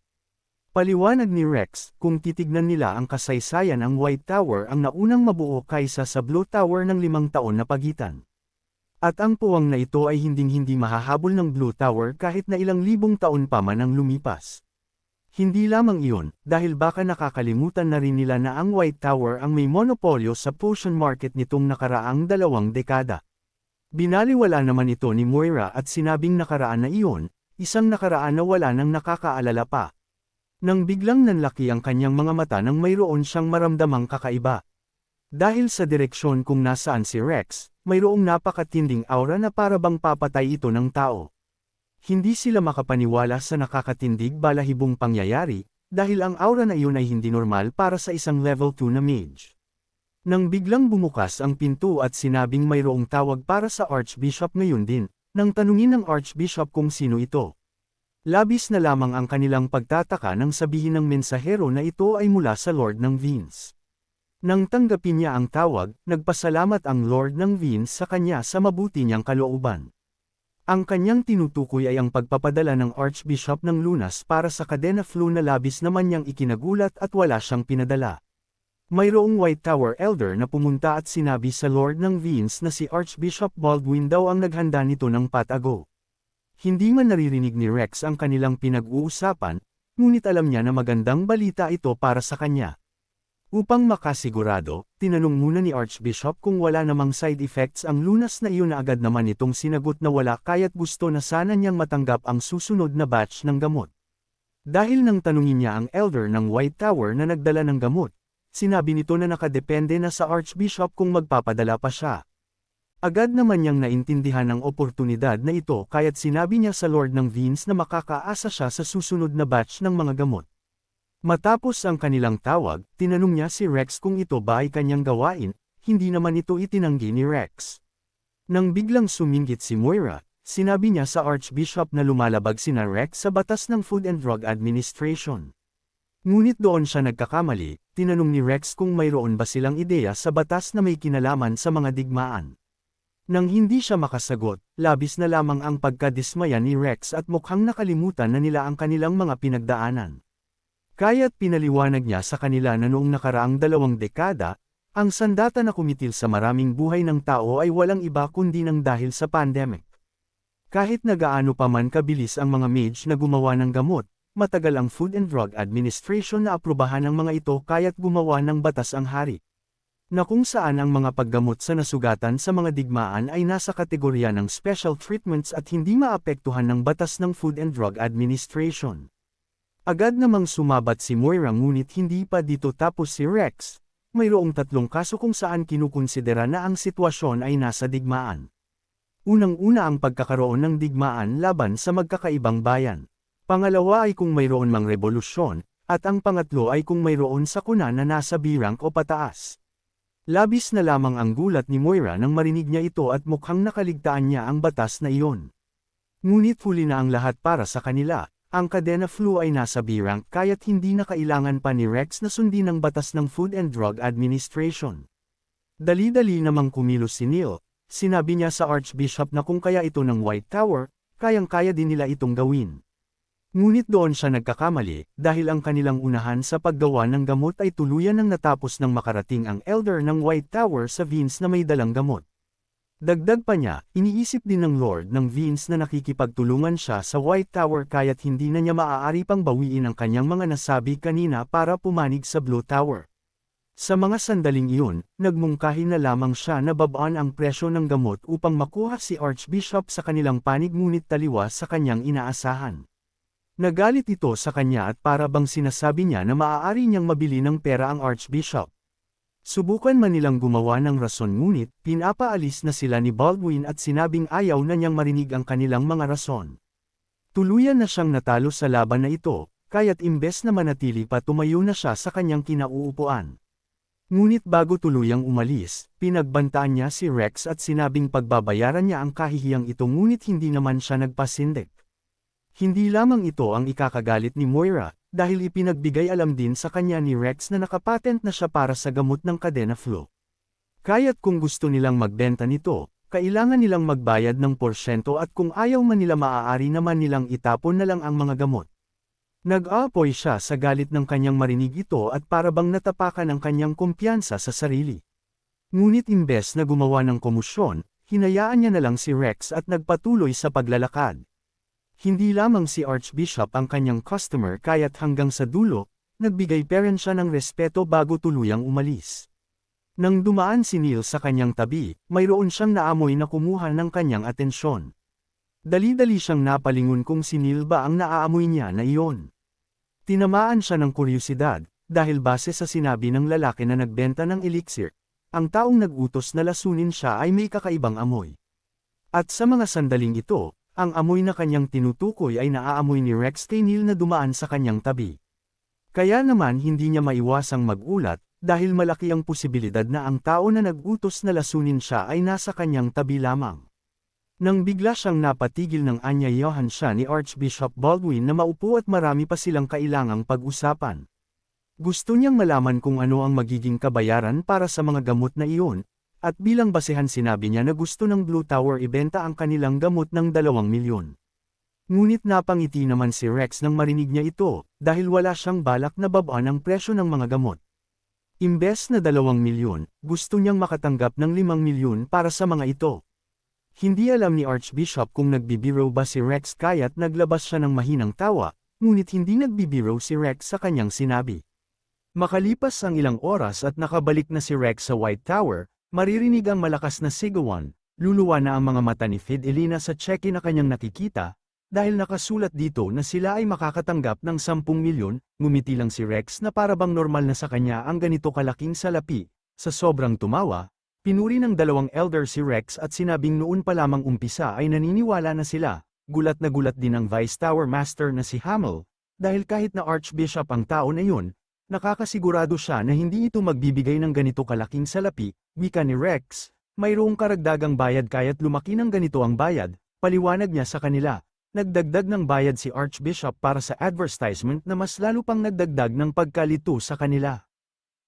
Paliwanag ni Rex, kung titignan nila ang kasaysayan ang White Tower ang naunang mabuo kaysa sa Blue Tower ng 5 taon na pagitan. At ang puwang na ito ay hinding-hindi mahahabol ng Blue Tower kahit na ilang libong taon pa man ang lumipas. Hindi lamang iyon, dahil baka nakakalimutan na rin nila na ang White Tower ang may monopolyo sa potion market nitong nakaraang 2 dekada. Binaliwala naman ito ni Moira at sinabing nakaraan na iyon, isang nakaraan na wala nang nakakaalala pa. Nang biglang nanlaki ang kanyang mga mata nang mayroon siyang maramdamang kakaiba. Dahil sa direksyon kung nasaan si Rex, mayroong napakatinding aura na para bang papatay ito ng tao. Hindi sila makapaniwala sa nakakatindig balahibong pangyayari, dahil ang aura na iyon ay hindi normal para sa isang level 2 na mage. Nang biglang bumukas ang pinto at sinabing mayroong tawag para sa Archbishop ngayon din, nang tanungin ng Archbishop kung sino ito. Labis na lamang ang kanilang pagtataka nang sabihin ng mensahero na ito ay mula sa Lord ng Vince. Nang tanggapin niya ang tawag, nagpasalamat ang Lord ng Vince sa kanya sa mabuti niyang kalooban. Ang kanyang tinutukoy ay ang pagpapadala ng Archbishop ng lunas para sa cadena flu na labis naman niyang ikinagulat at wala siyang pinadala. Mayroong White Tower Elder na pumunta at sinabi sa Lord ng Vince na si Archbishop Baldwin daw ang naghanda nito ng patago. Hindi man naririnig ni Rex ang kanilang pinag-uusapan, ngunit alam niya na magandang balita ito para sa kanya. Upang makasigurado, tinanong muna ni Archbishop kung wala namang side effects ang lunas na iyon na agad naman itong sinagot na wala kaya't gusto na sana niyang matanggap ang susunod na batch ng gamot. Dahil nang tanungin niya ang elder ng White Tower na nagdala ng gamot, sinabi nito na nakadepende na sa Archbishop kung magpapadala pa siya. Agad naman niyang naintindihan ang oportunidad na ito kaya't sinabi niya sa Lord ng Venus na makakaasa siya sa susunod na batch ng mga gamot. Matapos ang kanilang tawag, tinanong niya si Rex kung ito ba ay kanyang gawain, hindi naman ito itinanggi ni Rex. Nang biglang suminggit si Moira, sinabi niya sa Archbishop na lumalabag sina Rex sa batas ng Food and Drug Administration. Ngunit doon siya nagkakamali, tinanong ni Rex kung mayroon ba silang ideya sa batas na may kinalaman sa mga digmaan. Nang hindi siya makasagot, labis na lamang ang pagkadismaya ni Rex at mukhang nakalimutan na nila ang kanilang mga pinagdaanan. Kaya't pinaliwanag niya sa kanila na noong nakaraang 2 dekada, ang sandata na kumitil sa maraming buhay ng tao ay walang iba kundi nang dahil sa pandemic. Kahit nagaano pa man kabilis ang mga mage na gumawa ng gamot, matagal ang Food and Drug Administration na aprubahan ang mga ito kaya't gumawa ng batas ang hari. Na kung saan ang mga paggamot sa nasugatan sa mga digmaan ay nasa kategorya ng special treatments at hindi maapektuhan ng batas ng Food and Drug Administration. Agad namang sumabat si Moira ngunit hindi pa dito tapos si Rex. Mayroong 3 kaso kung saan kinukonsidera na ang sitwasyon ay nasa digmaan. Unang-una ang pagkakaroon ng digmaan laban sa magkakaibang bayan. Pangalawa ay kung mayroon mang revolusyon, at ang pangatlo ay kung mayroon sakuna na nasa B-rank o pataas. Labis na lamang ang gulat ni Moira nang marinig niya ito at mukhang nakaligtaan niya ang batas na iyon. Ngunit huli na ang lahat para sa kanila, ang kadena flu ay nasa B-rank kaya't hindi na kailangan pa ni Rex na sundin ang batas ng Food and Drug Administration. Dali-dali namang kumilos si Neil, sinabi niya sa Archbishop na kung kaya ito ng White Tower, kayang-kaya din nila itong gawin. Ngunit doon siya nagkakamali, dahil ang kanilang unahan sa paggawa ng gamot ay tuluyan nang natapos ng makarating ang elder ng White Tower sa Venus na may dalang gamot. Dagdag pa niya, iniisip din ng Lord ng Venus na nakikipagtulungan siya sa White Tower kaya't hindi na niya maaari pang bawiin ang kanyang mga nasabi kanina para pumanig sa Blue Tower. Sa mga sandaling iyon, nagmungkahi na lamang siya na babaan ang presyo ng gamot upang makuha si Archbishop sa kanilang panig ngunit taliwas sa kanyang inaasahan. Nagalit ito sa kanya at para bang sinasabi niya na maaari niyang mabili ng pera ang Archbishop. Subukan man nilang gumawa ng rason ngunit, pinapaalis na sila ni Baldwin at sinabing ayaw na niyang marinig ang kanilang mga rason. Tuluyan na siyang natalo sa laban na ito, kaya't imbes na manatili pa tumayo na siya sa kanyang kinauupuan. Ngunit bago tuluyang umalis, pinagbantaan niya si Rex at sinabing pagbabayaran niya ang kahihiyang ito ngunit hindi naman siya nagpasindik. Hindi lamang ito ang ikakagalit ni Moira, dahil ipinagbigay alam din sa kanya ni Rex na nakapatent na siya para sa gamot ng kadena flu. Kaya't kung gusto nilang magbenta nito, kailangan nilang magbayad ng porsyento at kung ayaw man nila maaari naman nilang itapon na lang ang mga gamot. Nag-aapoy siya sa galit ng kanyang marinig ito at para bang natapakan ang kanyang kumpiyansa sa sarili. Ngunit imbes na gumawa ng komusyon, hinayaan niya na lang si Rex at nagpatuloy sa paglalakad. Hindi lamang si Archbishop ang kanyang customer kaya't hanggang sa dulo, nagbigay pa rin siya ng respeto bago tuluyang umalis. Nang dumaan si Neil sa kanyang tabi, mayroon siyang naamoy na kumuha ng kanyang atensyon. Dali-dali siyang napalingon kung si Neil ba ang naaamoy niya na iyon. Tinamaan siya ng kuryosidad, dahil base sa sinabi ng lalaki na nagbenta ng elixir, ang taong nag-utos na lasunin siya ay may kakaibang amoy. At sa mga sandaling ito, ang amoy na kanyang tinutukoy ay naaamoy ni Rex kay Neil na dumaan sa kanyang tabi. Kaya naman hindi niya maiwasang mag-ulat, dahil malaki ang posibilidad na ang tao na nag-utos na lasunin siya ay nasa kanyang tabi lamang. Nang bigla siyang napatigil ng anyayahan siya ni Archbishop Baldwin na maupo at marami pa silang kailangang pag-usapan. Gusto niyang malaman kung ano ang magiging kabayaran para sa mga gamot na iyon, at bilang basehan sinabi niya na gusto ng Blue Tower ibenta ang kanilang gamot ng 2 milyon. Ngunit napangiti naman si Rex nang marinig niya ito, dahil wala siyang balak na babaan ang presyo ng mga gamot. Imbes na 2 milyon, gusto niyang makatanggap ng 5 milyon para sa mga ito. Hindi alam ni Archbishop kung nagbibiro ba si Rex kaya't naglabas siya ng mahinang tawa, ngunit hindi nagbibiro si Rex sa kanyang sinabi. Makalipas ang ilang oras at nakabalik na si Rex sa White Tower, maririnig ang malakas na sigawan, luluwa na ang mga mata ni Fidelina sa cheque na kanyang nakikita, dahil nakasulat dito na sila ay makakatanggap ng 10 milyon, ngumiti lang si Rex na para bang normal na sa kanya ang ganito kalaking salapi, sa sobrang tumawa. Pinuri ng dalawang elder si Rex at sinabing noon pa lamang umpisa ay naniniwala na sila, gulat na gulat din ang Vice Tower Master na si Hamel, dahil kahit na Archbishop ang tao na yun, nakakasigurado siya na hindi ito magbibigay ng ganito kalaking salapi, wika ni Rex, mayroong karagdagang bayad kaya't lumaki ng ganito ang bayad, paliwanag niya sa kanila. Nagdagdag ng bayad si Archbishop para sa advertisement na mas lalo pang nagdagdag ng pagkalito sa kanila.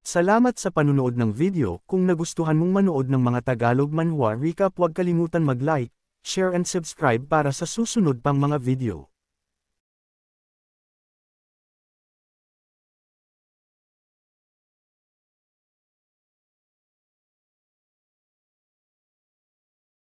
Salamat sa panunood ng video. Kung nagustuhan mong manood ng mga Tagalog manhwa recap, huwag kalimutan mag-like, share and subscribe para sa susunod pang mga video.